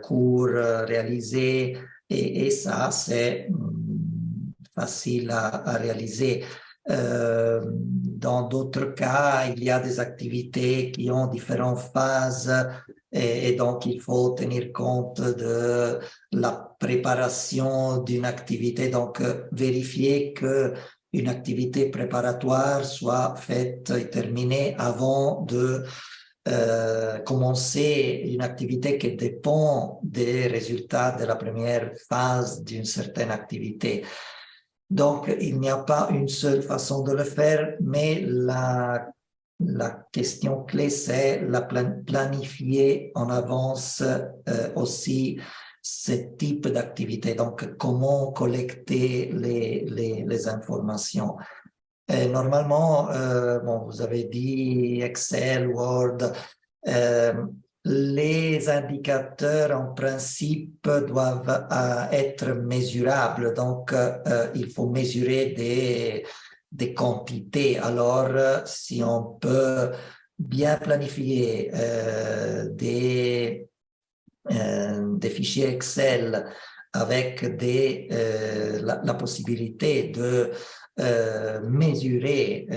cours réalisés, et ça, c'est facile à réaliser. Dans d'autres cas, il y a des activités qui ont différentes phases et donc il faut tenir compte de la préparation d'une activité, donc vérifier que une activité préparatoire soit faite et terminée avant de commencer une activité qui dépend des résultats de la première phase d'une certaine activité. Donc, il n'y a pas une seule façon de le faire, mais la question clé, c'est la planifier en avance aussi ce type d'activité. Donc, comment collecter les informations. Et normalement, bon, vous avez dit Excel, Word, les indicateurs en principe doivent être mesurables. Donc, il faut mesurer des quantités. Alors, si on peut bien planifier des fichiers Excel avec la possibilité de mesurer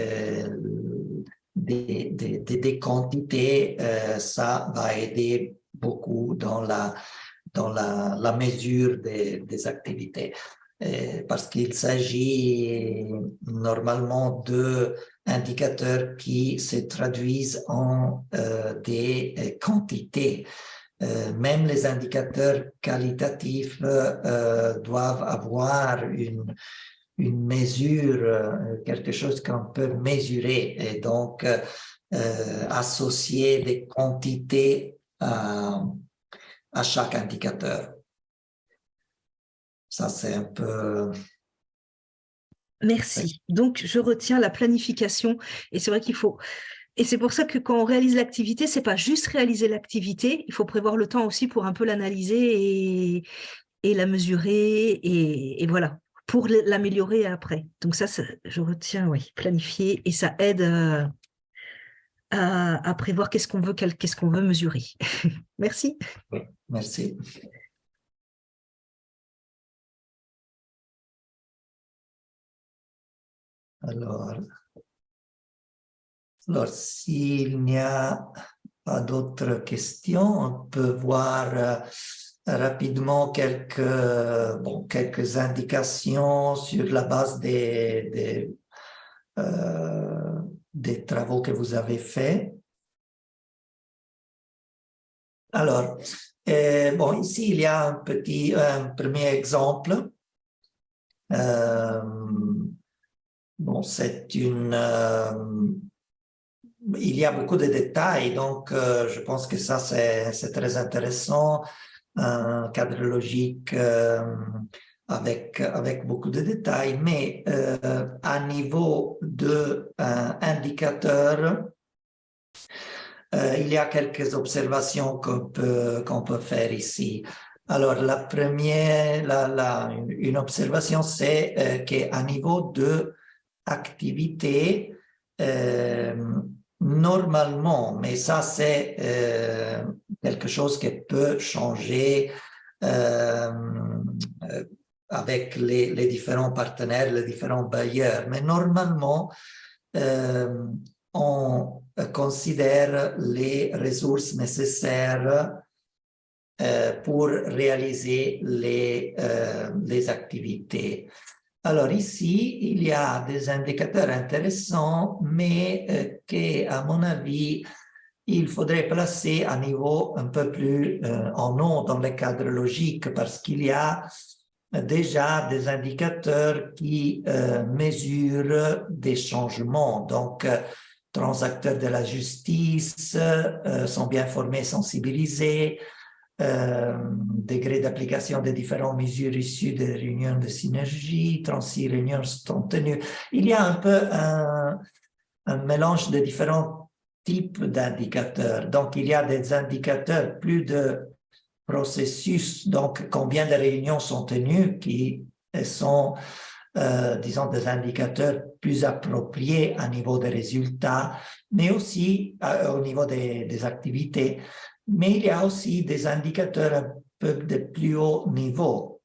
des quantités, ça va aider beaucoup dans la mesure des activités. Parce qu'il s'agit normalement d'indicateurs qui se traduisent en des quantités. Même les indicateurs qualitatifs doivent avoir une mesure, quelque chose qu'on peut mesurer et donc associer des quantités à chaque indicateur. Ça, c'est un peu... Merci. Donc, je retiens la planification et c'est vrai qu'il faut... Et c'est pour ça que quand on réalise l'activité, c'est pas juste réaliser l'activité, il faut prévoir le temps aussi pour un peu l'analyser et la mesurer et voilà, pour l'améliorer après. Donc ça, je retiens, oui, planifier et ça aide à prévoir qu'est-ce qu'on veut mesurer. Merci. Oui, merci. Alors, s'il n'y a pas d'autres questions, on peut voir rapidement quelques indications sur la base des travaux que vous avez faits. Alors, ici, il y a un premier exemple. Il y a beaucoup de détails, donc je pense que ça, c'est très intéressant. Un cadre logique avec beaucoup de détails, mais à niveau d'indicateur, il y a quelques observations qu'on peut faire ici. Alors, la première, une observation, c'est qu'à niveau de activité, normalement, mais ça c'est quelque chose qui peut changer avec les différents partenaires, les différents bailleurs, mais normalement, on considère les ressources nécessaires pour réaliser les activités. Alors ici, il y a des indicateurs intéressants, mais qu'à mon avis, il faudrait placer à niveau un peu plus en haut dans le cadre logique, parce qu'il y a déjà des indicateurs qui mesurent des changements. Donc, transacteurs de la justice sont bien formés, sensibilisés, degré d'application des différentes mesures issues des réunions de synergie, 36 réunions sont tenues. Il y a un peu un mélange de différents types d'indicateurs. Donc, il y a des indicateurs plus de processus, donc combien de réunions sont tenues, qui sont, disons, des indicateurs plus appropriés à niveau des résultats, mais aussi au niveau des activités. Mais il y a aussi des indicateurs un peu de plus haut niveau.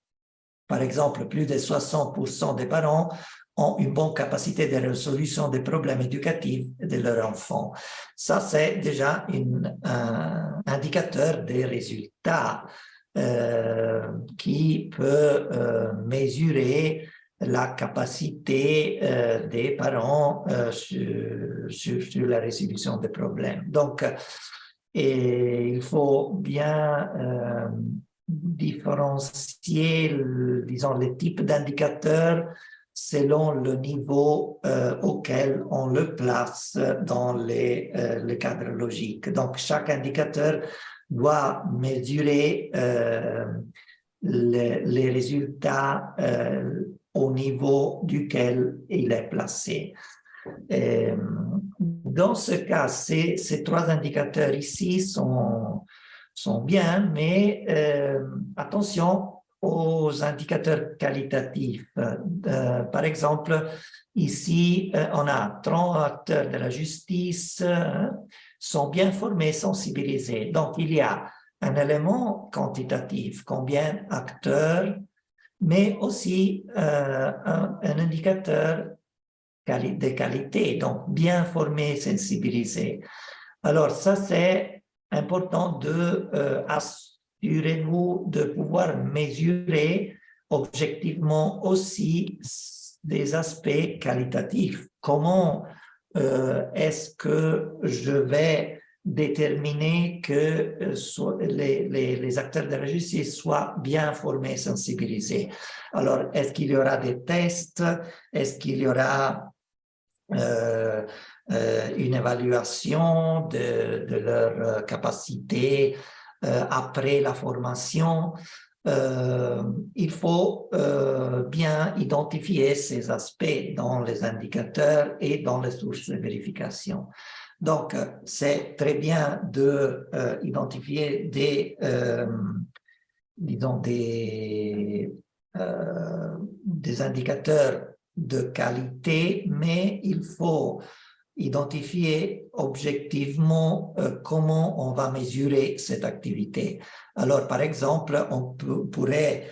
Par exemple, plus de 60% des parents ont une bonne capacité de résolution des problèmes éducatifs de leurs enfants. Ça, c'est déjà un indicateur des résultats qui peut mesurer la capacité des parents sur la résolution des problèmes. Donc, et il faut bien différencier, disons, les types d'indicateurs selon le niveau auquel on le place dans le cadre logique. Donc, chaque indicateur doit mesurer les résultats au niveau duquel il est placé. Dans ce cas, ces trois indicateurs ici sont bien, mais attention aux indicateurs qualitatifs. Par exemple, ici, on a 30 acteurs de la justice, sont bien formés, sensibilisés. Donc, il y a un élément quantitatif, combien d'acteurs, mais aussi un indicateur de qualité, donc bien formés, sensibilisés. Alors, ça, c'est important de assurez-vous de pouvoir mesurer objectivement aussi des aspects qualitatifs. Comment est-ce que je vais déterminer que les acteurs de la justice soient bien formés, sensibilisés? Alors, est-ce qu'il y aura des tests? Est-ce qu'il y aura une évaluation de leur capacité après la formation? Il faut bien identifier ces aspects dans les indicateurs et dans les sources de vérification. Donc, c'est très bien d'identifier disons des indicateurs de qualité, mais il faut identifier objectivement comment on va mesurer cette activité. Alors, par exemple, on pourrait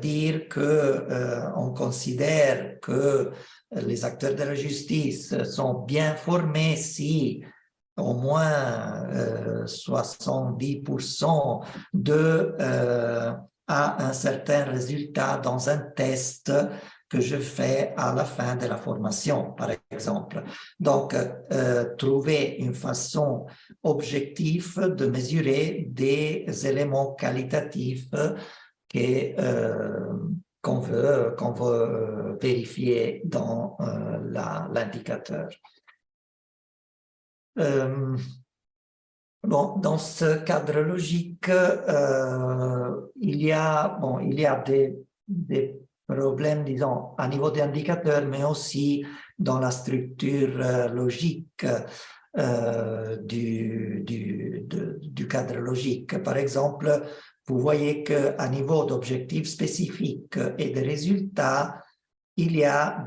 dire qu'on considère que les acteurs de la justice sont bien formés si au moins 70% d'eux a un certain résultat dans un test que je fais à la fin de la formation, par exemple. Donc, trouver une façon objective de mesurer des éléments qualitatifs qu'on veut vérifier dans l'indicateur. Bon, dans ce cadre logique, il y a des problèmes, disons, à niveau des indicateurs, mais aussi dans la structure logique du cadre logique. Par exemple, vous voyez qu'à niveau d'objectifs spécifiques et de résultats, il y a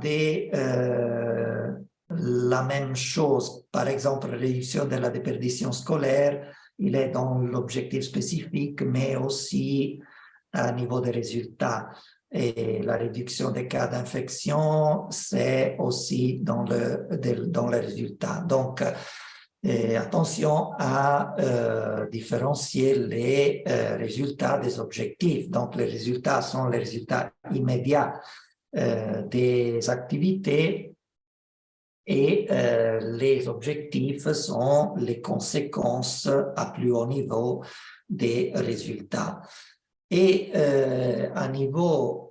la même chose. Par exemple, réduction de la déperdition scolaire, il est dans l'objectif spécifique, mais aussi à niveau des résultats. Et la réduction des cas d'infection, c'est aussi dans les résultats. Donc, attention à différencier les résultats des objectifs. Donc, les résultats sont les résultats immédiats des activités et les objectifs sont les conséquences à plus haut niveau des résultats. Et à niveau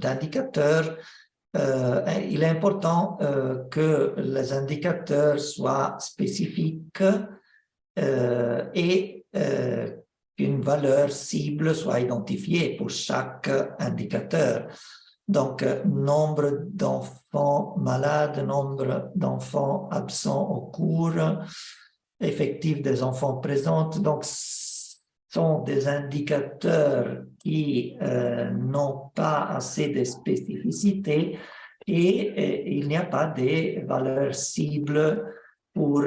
d'indicateurs, il est important que les indicateurs soient spécifiques et qu'une valeur cible soit identifiée pour chaque indicateur. Donc, nombre d'enfants malades, nombre d'enfants absents au cours, effectif des enfants présents. Donc, sont des indicateurs qui n'ont pas assez de spécificité et il n'y a pas de valeurs cibles pour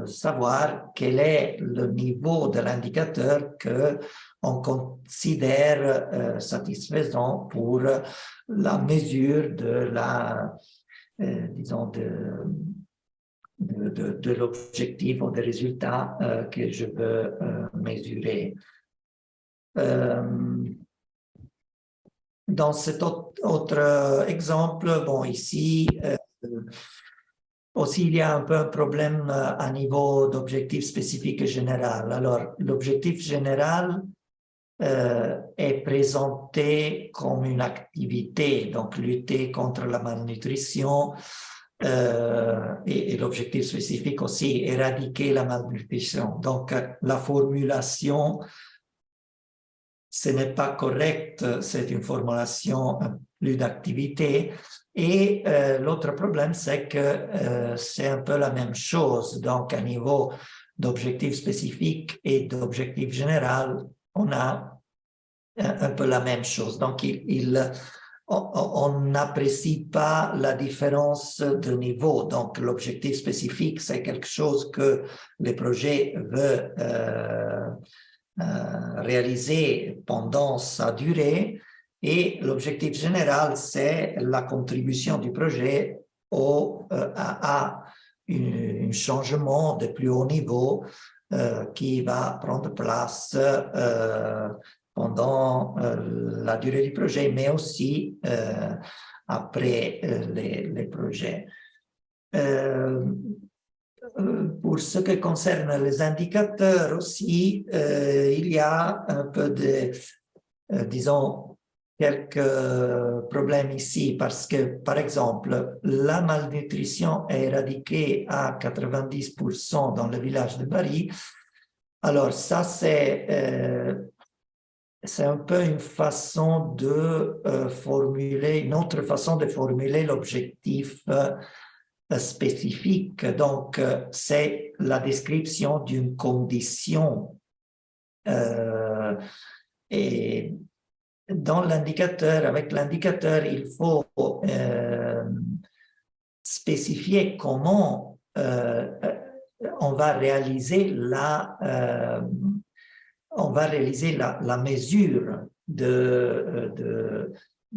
savoir quel est le niveau de l'indicateur qu'on considère satisfaisant pour la mesure de la, disons, de l'objectif ou des résultats que je veux mesurer. Dans cet autre exemple, bon, ici, aussi, il y a un peu un problème à niveau d'objectif spécifique et général. Alors, l'objectif général est présenté comme une activité, donc lutter contre la malnutrition, et l'objectif spécifique aussi, éradiquer la malnutrition. Donc, la formulation, ce n'est pas correct, c'est une formulation plus d'activité. Et l'autre problème, c'est que c'est un peu la même chose. Donc, à niveau d'objectif spécifique et d'objectif général, on a un peu la même chose. Donc, on n'apprécie pas la différence de niveau. Donc, l'objectif spécifique, c'est quelque chose que le projet veut réaliser pendant sa durée. Et l'objectif général, c'est la contribution du projet à un changement de plus haut niveau qui va prendre place pendant la durée du projet, mais aussi après les projets. Pour ce qui concerne les indicateurs aussi, il y a un peu de, disons, quelques problèmes ici parce que, par exemple, la malnutrition est éradiquée à 90% dans le village de Bari. Alors ça, c'est un peu une façon de formuler, une autre façon de formuler l'objectif spécifique. Donc, c'est la description d'une condition et dans l'indicateur, avec l'indicateur, il faut spécifier comment on va réaliser on va réaliser la mesure de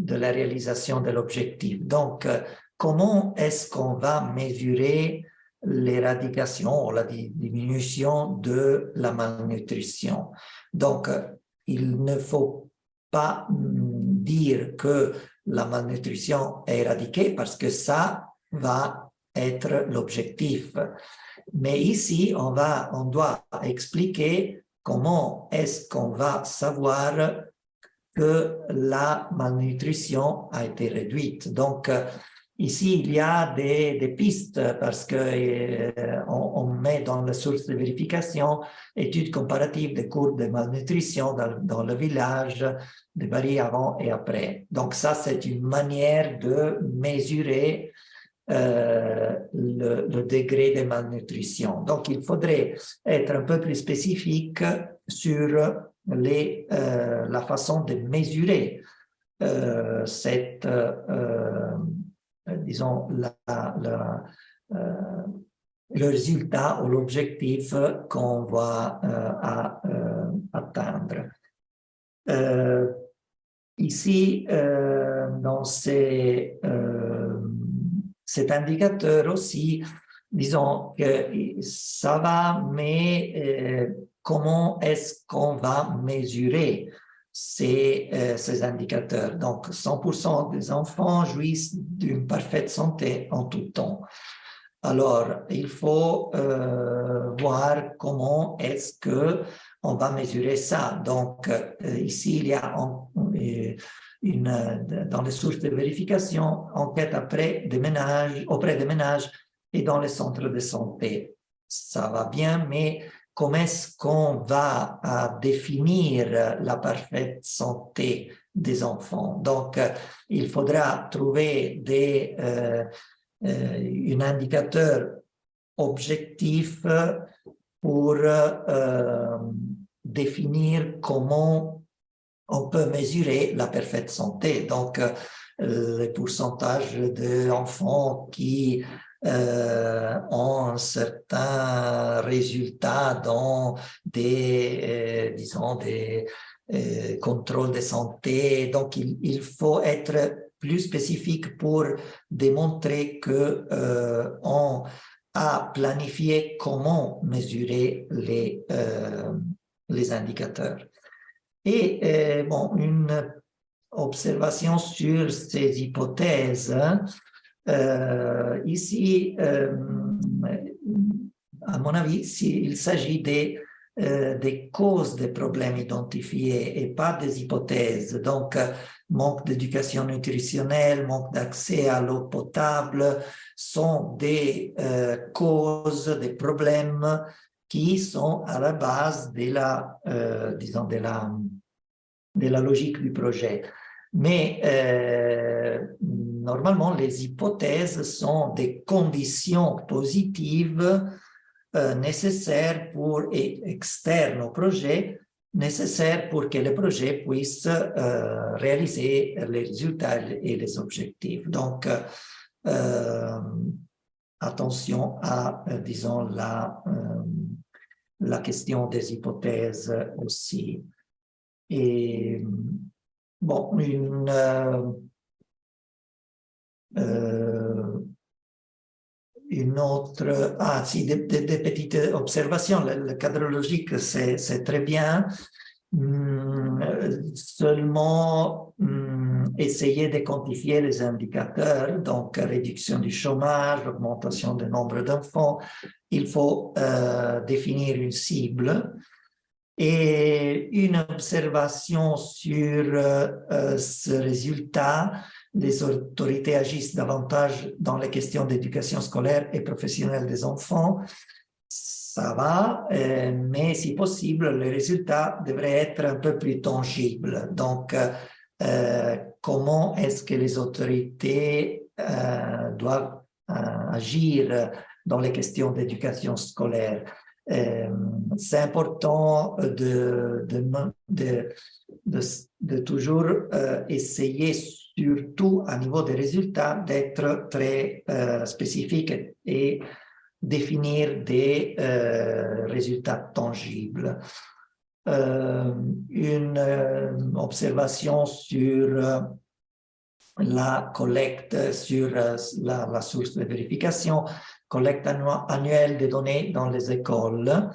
la réalisation de l'objectif. Donc, comment est-ce qu'on va mesurer l'éradication ou la diminution de la malnutrition? Donc, il ne faut pas dire que la malnutrition est éradiquée parce que ça va être l'objectif. Mais ici, on doit expliquer comment est-ce qu'on va savoir que la malnutrition a été réduite. Donc, ici, il y a des pistes parce que on met dans la source de vérification études comparatives des courbes de malnutrition dans le village, de Bari avant et après. Donc, ça, c'est une manière de mesurer le degré de malnutrition. Donc, il faudrait être un peu plus spécifique sur la façon de mesurer disons, le résultat ou l'objectif qu'on va atteindre. Ici, dans cet indicateur aussi, disons que ça va, mais comment est-ce qu'on va mesurer ces indicateurs? Donc, 100% des enfants jouissent d'une parfaite santé en tout temps. Alors, il faut voir comment est-ce qu'on va mesurer ça. Donc, ici, il y a dans les sources de vérification, enquête auprès des ménages et dans les centres de santé. Ça va bien, mais comment est-ce qu'on va définir la parfaite santé des enfants? Donc, il faudra trouver un indicateur objectif pour définir comment on peut mesurer la parfaite santé. Donc, le pourcentage d'enfants qui ont un certain résultat dans disons, des contrôles de santé. Donc, il faut être plus spécifique pour démontrer qu'on a planifié comment mesurer les indicateurs. Et bon, une observation sur ces hypothèses. Ici, à mon avis, il s'agit des causes des problèmes identifiés et pas des hypothèses. Donc, manque d'éducation nutritionnelle, manque d'accès à l'eau potable sont des causes, des problèmes qui sont à la base disons, de la logique du projet. Mais normalement, les hypothèses sont des conditions positives nécessaires et externes au projet, nécessaires pour que le projet puisse réaliser les résultats et les objectifs. Donc, attention à, disons, la question des hypothèses aussi. Et bon, une autre, des petites observations. Le cadre logique, c'est très bien. Seulement essayer de quantifier les indicateurs, donc réduction du chômage, augmentation du nombre d'enfants. Il faut définir une cible. Et une observation sur ce résultat, les autorités agissent davantage dans les questions d'éducation scolaire et professionnelle des enfants. Ça va, mais si possible, les résultats devraient être un peu plus tangibles. Donc, comment est-ce que les autorités doivent agir dans les questions d'éducation scolaire? C'est important de toujours essayer, surtout à niveau des résultats, d'être très spécifique et définir des résultats tangibles. une observation sur la collecte, sur la source de vérification, collecte annuelle des données dans les écoles.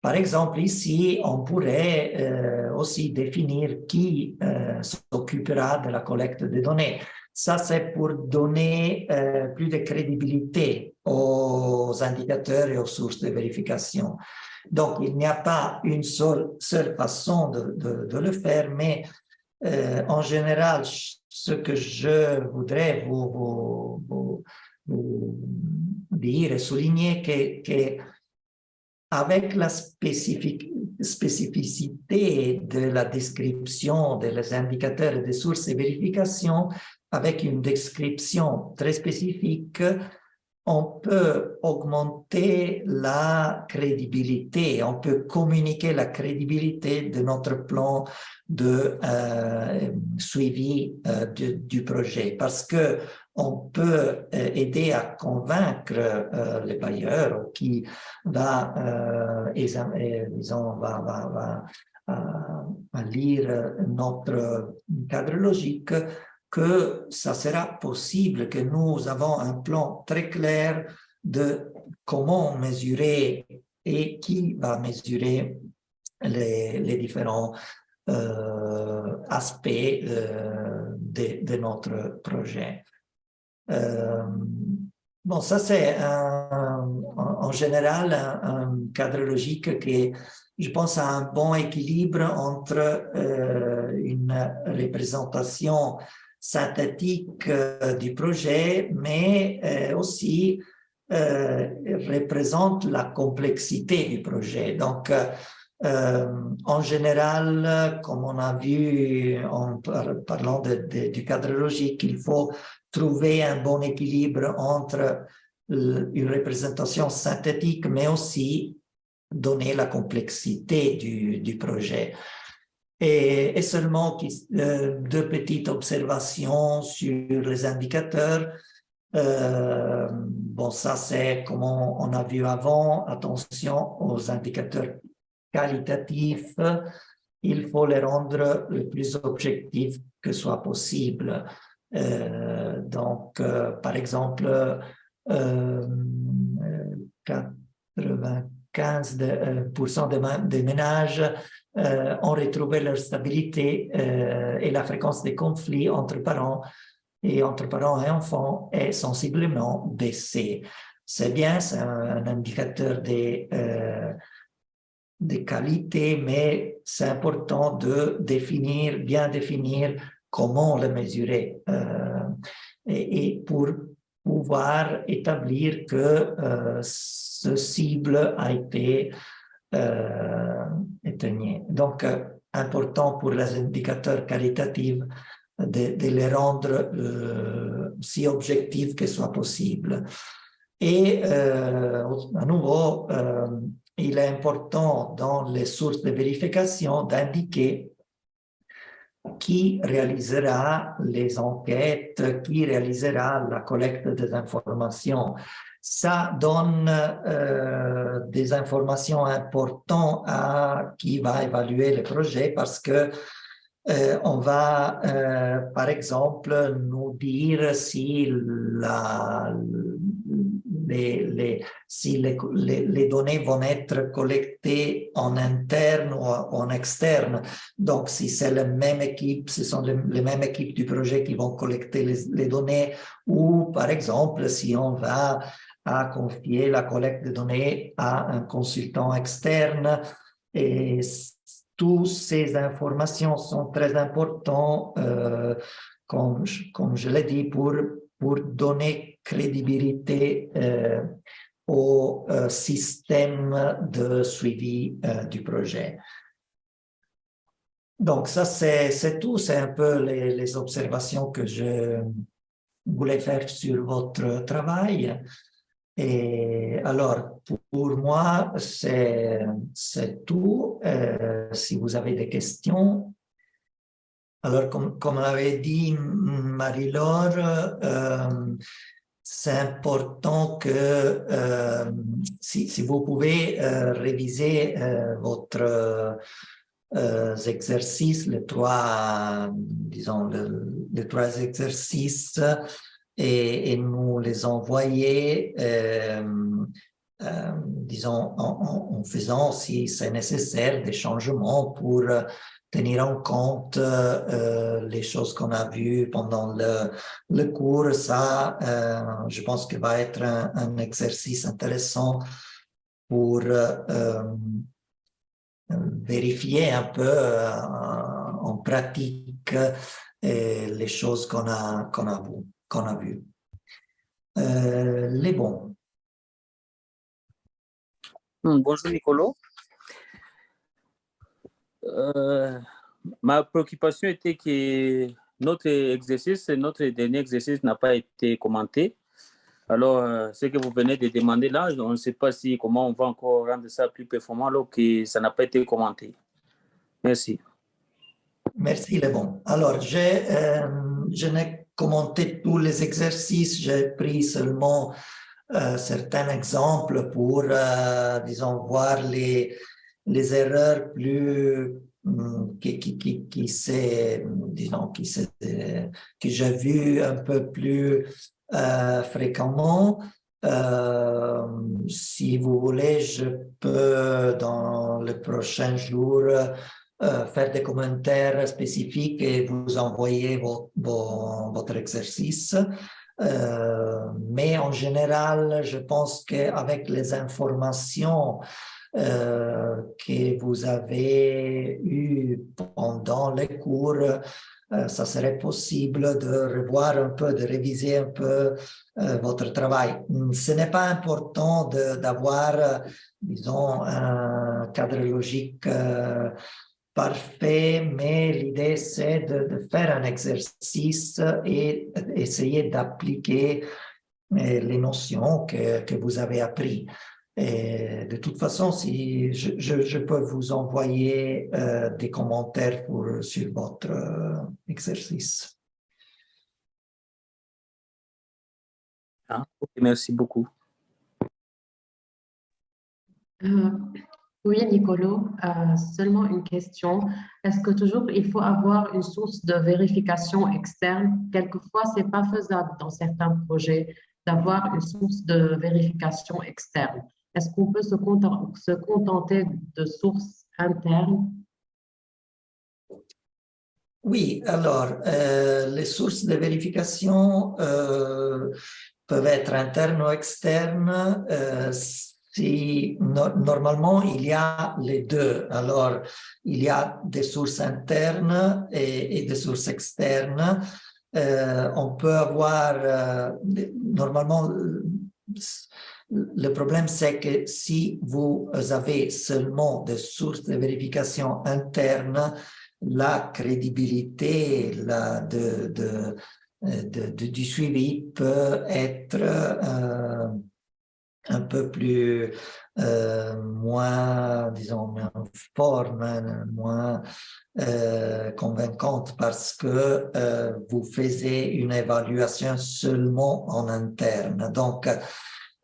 Par exemple, ici, on pourrait aussi définir qui s'occupera de la collecte des données. Ça, c'est pour donner plus de crédibilité aux indicateurs et aux sources de vérification. Donc, il n'y a pas une seule façon de le faire, mais en général, ce que je voudrais vous dire et souligner, que avec la spécificité de la description des indicateurs et des sources de vérification, avec une description très spécifique, on peut augmenter la crédibilité, on peut communiquer la crédibilité de notre plan de suivi du projet, parce que on peut aider à convaincre les bailleurs qui va lire notre cadre logique, que ça sera possible, que nous avons un plan très clair de comment mesurer et qui va mesurer les différents aspects de notre projet. Bon, ça c'est en général un cadre logique qui, je pense, a un bon équilibre entre une représentation synthétique du projet, mais aussi représente la complexité du projet. Donc, en général, comme on a vu en parlant du cadre logique, il faut trouver un bon équilibre entre une représentation synthétique, mais aussi donner la complexité du projet. Et seulement deux petites observations sur les indicateurs. Bon, ça c'est comme on a vu avant, attention aux indicateurs qualitatifs, il faut les rendre le plus objectifs que soit possible. Donc, par exemple, 95% des ménages ont retrouvé leur stabilité et la fréquence des conflits entre parents et enfants est sensiblement baissée. C'est bien, c'est un indicateur de qualité, mais c'est important de bien définir comment le mesurer et pour pouvoir établir que ce cible a été éteigné. Donc, important pour les indicateurs qualitatifs de les rendre si objectifs que soit possible. Et à nouveau, il est important dans les sources de vérification d'indiquer qui réalisera les enquêtes, qui réalisera la collecte des informations. Ça donne des informations importantes à qui va évaluer le projet, parce que on va, par exemple, nous dire si les données vont être collectées en interne ou en externe. Donc, si c'est la même équipe, ce sont les mêmes équipes du projet qui vont collecter les données, ou par exemple, si on va confier la collecte de données à un consultant externe. Et toutes ces informations sont très importantes, comme je l'ai dit, pour donner crédibilité au système de suivi du projet. Donc ça, c'est tout, c'est un peu les observations que je voulais faire sur votre travail. Et alors, pour moi, c'est tout. Si vous avez des questions. Alors, comme l'avait dit Marie-Laure, c'est important que si vous pouvez réviser votre exercices, les trois, disons, les trois exercices et nous les envoyer, disons, en faisant, si c'est nécessaire, des changements pour tenir en compte les choses qu'on a vues pendant le cours. Ça, je pense que va être un exercice intéressant pour vérifier un peu en pratique les choses qu'on a vues. Les bons. Bonjour Nicolo. Ma préoccupation était que notre dernier exercice n'a pas été commenté. Alors, ce que vous venez de demander là, on ne sait pas comment on va encore rendre ça plus performant alors que ça n'a pas été commenté. Merci. Merci, les bons. Alors, je n'ai commenté tous les exercices, j'ai pris seulement certains exemples pour, disons, voir les erreurs plus que j'ai vu un peu plus fréquemment. Si vous voulez, je peux dans les prochains jours faire des commentaires spécifiques et vous envoyer votre exercice. Mais en général, je pense qu'avec les informations que vous avez eues pendant les cours, ça serait possible de revoir un peu, de réviser un peu votre travail. Ce n'est pas important d'avoir, disons, un cadre logique parfait, mais l'idée c'est de faire un exercice et essayer d'appliquer les notions que vous avez apprises. Et de toute façon, si je peux vous envoyer des commentaires sur votre exercice. Okay, merci beaucoup. Oui, Nicolo, seulement une question. Est-ce que toujours il faut avoir une source de vérification externe? Quelquefois, ce n'est pas faisable dans certains projets d'avoir une source de vérification externe. Est-ce qu'on peut se contenter de sources internes? Oui, alors, les sources de vérification peuvent être internes ou externes. Normalement, il y a les deux. Alors, il y a des sources internes et des sources externes. On peut avoir, normalement, le problème, c'est que si vous avez seulement des sources de vérification internes, la crédibilité du suivi peut être un peu plus moins, disons, forme, moins convaincante parce que vous faisiez une évaluation seulement en interne. Donc,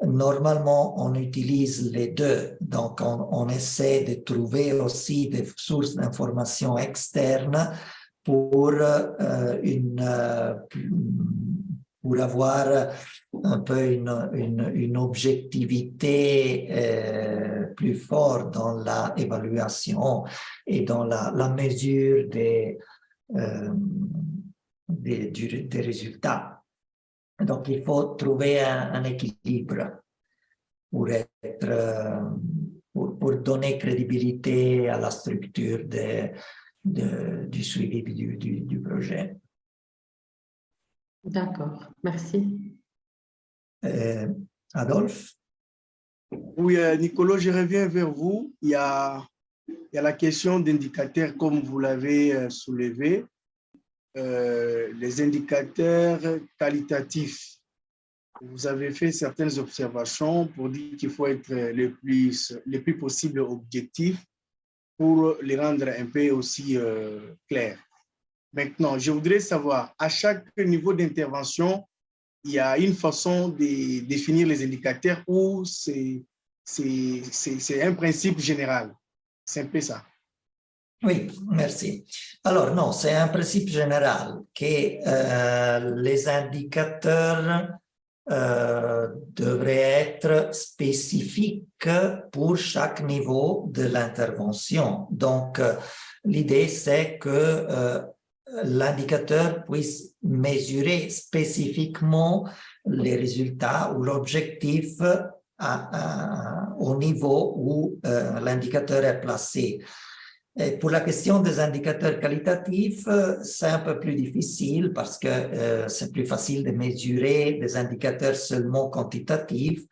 normalement, on utilise les deux. Donc, on essaie de trouver aussi des sources d'informations externes pour avoir un peu une objectivité plus forte dans l'évaluation et dans la mesure des résultats. Donc, il faut trouver un équilibre pour donner crédibilité à la structure du suivi du projet. D'accord, merci. Adolphe? Oui, Nicolo, je reviens vers vous. Il y a la question d'indicateurs, comme vous l'avez soulevé. Les indicateurs qualitatifs. Vous avez fait certaines observations pour dire qu'il faut être le plus possible objectif pour les rendre un peu aussi clairs. Maintenant, je voudrais savoir, à chaque niveau d'intervention, il y a une façon de définir les indicateurs ou c'est un principe général. C'est un peu ça. Oui, merci. Alors, non, c'est un principe général que les indicateurs devraient être spécifiques pour chaque niveau de l'intervention. Donc, l'idée, c'est que l'indicateur puisse mesurer spécifiquement les résultats ou l'objectif au niveau où l'indicateur est placé. Et pour la question des indicateurs qualitatifs, c'est un peu plus difficile parce que c'est plus facile de mesurer des indicateurs seulement quantitatifs,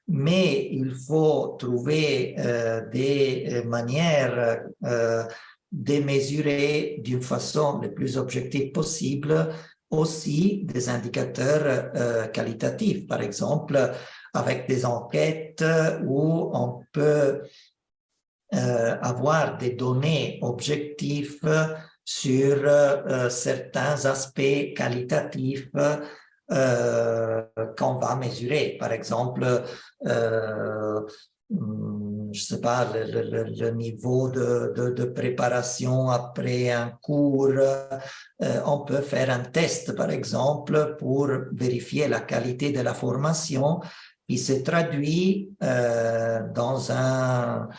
mais il faut trouver des manières de mesurer d'une façon la plus objective possible aussi des indicateurs qualitatifs. Par exemple, avec des enquêtes où on peut avoir des données objectives sur certains aspects qualitatifs qu'on va mesurer. Par exemple, je sais pas, le niveau de préparation après un cours. On peut faire un test, par exemple, pour vérifier la qualité de la formation qui se traduit dans un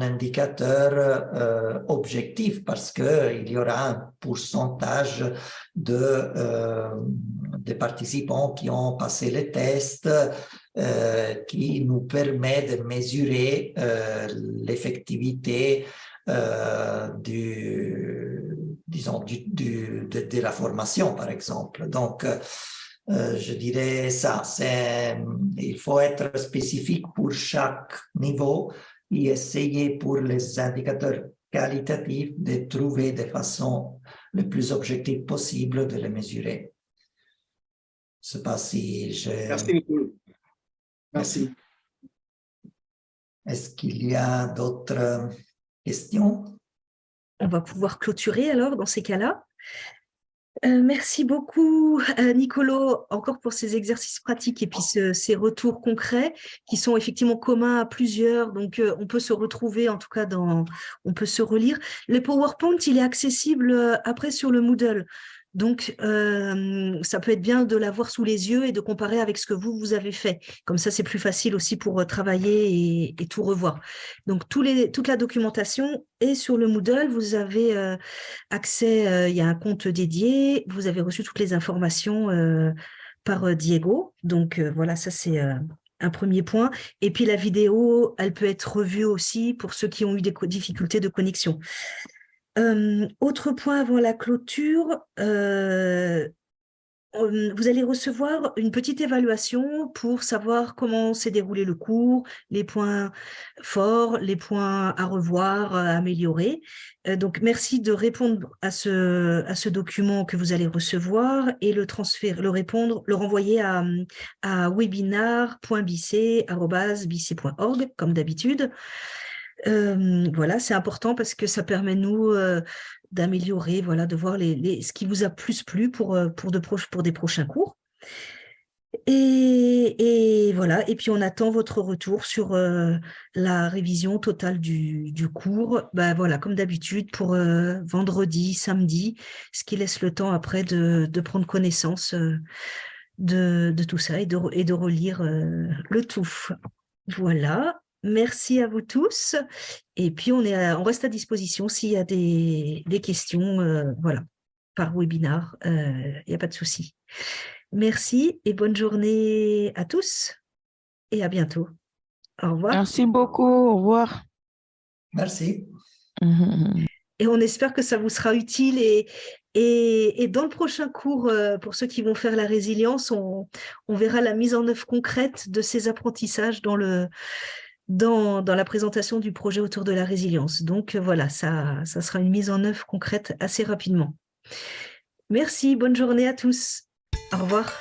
indicateur objectif parce qu'il y aura un pourcentage de participants qui ont passé les tests qui nous permet de mesurer l'effectivité de la formation, par exemple. Donc, je dirais ça, il faut être spécifique pour chaque niveau et essayer pour les indicateurs qualitatifs de trouver de façon le plus objective possible de les mesurer. Je ne sais pas si je... Merci, Nicolas. Merci. Est-ce qu'il y a d'autres questions? On va pouvoir clôturer alors dans ces cas-là. Merci beaucoup, Nicolo, encore pour ces exercices pratiques et puis ces retours concrets qui sont effectivement communs à plusieurs. Donc, on peut se retrouver, en tout cas, on peut se relire. Le PowerPoint, il est accessible après sur le Moodle. Donc, ça peut être bien de l'avoir sous les yeux et de comparer avec ce que vous avez fait. Comme ça, c'est plus facile aussi pour travailler et tout revoir. Donc, toute la documentation est sur le Moodle. Vous avez accès, il y a un compte dédié. Vous avez reçu toutes les informations par Diego. Donc, voilà, ça, c'est un premier point. Et puis, la vidéo, elle peut être revue aussi pour ceux qui ont eu des difficultés de connexion. Autre point avant la clôture, vous allez recevoir une petite évaluation pour savoir comment s'est déroulé le cours, les points forts, les points à revoir, à améliorer. Donc, merci de répondre à ce document que vous allez recevoir et le renvoyer à webinar.bc@bc.org, comme d'habitude. Voilà, c'est important parce que ça permet, nous, d'améliorer, voilà, de voir ce qui vous a plus plu pour des prochains cours. Et voilà, et puis on attend votre retour sur la révision totale du cours, ben voilà, comme d'habitude, pour vendredi, samedi, ce qui laisse le temps après de prendre connaissance de tout ça et de relire le tout. Voilà. Merci à vous tous. Et puis, on reste à disposition s'il y a des questions, voilà, par webinar. Il n'y a pas de souci. Merci et bonne journée à tous et à bientôt. Au revoir. Merci beaucoup. Au revoir. Merci. Et on espère que ça vous sera utile. Et dans le prochain cours, pour ceux qui vont faire la résilience, on verra la mise en œuvre concrète de ces apprentissages dans la présentation du projet autour de la résilience. Donc voilà, ça sera une mise en œuvre concrète assez rapidement. Merci, bonne journée à tous. Au revoir.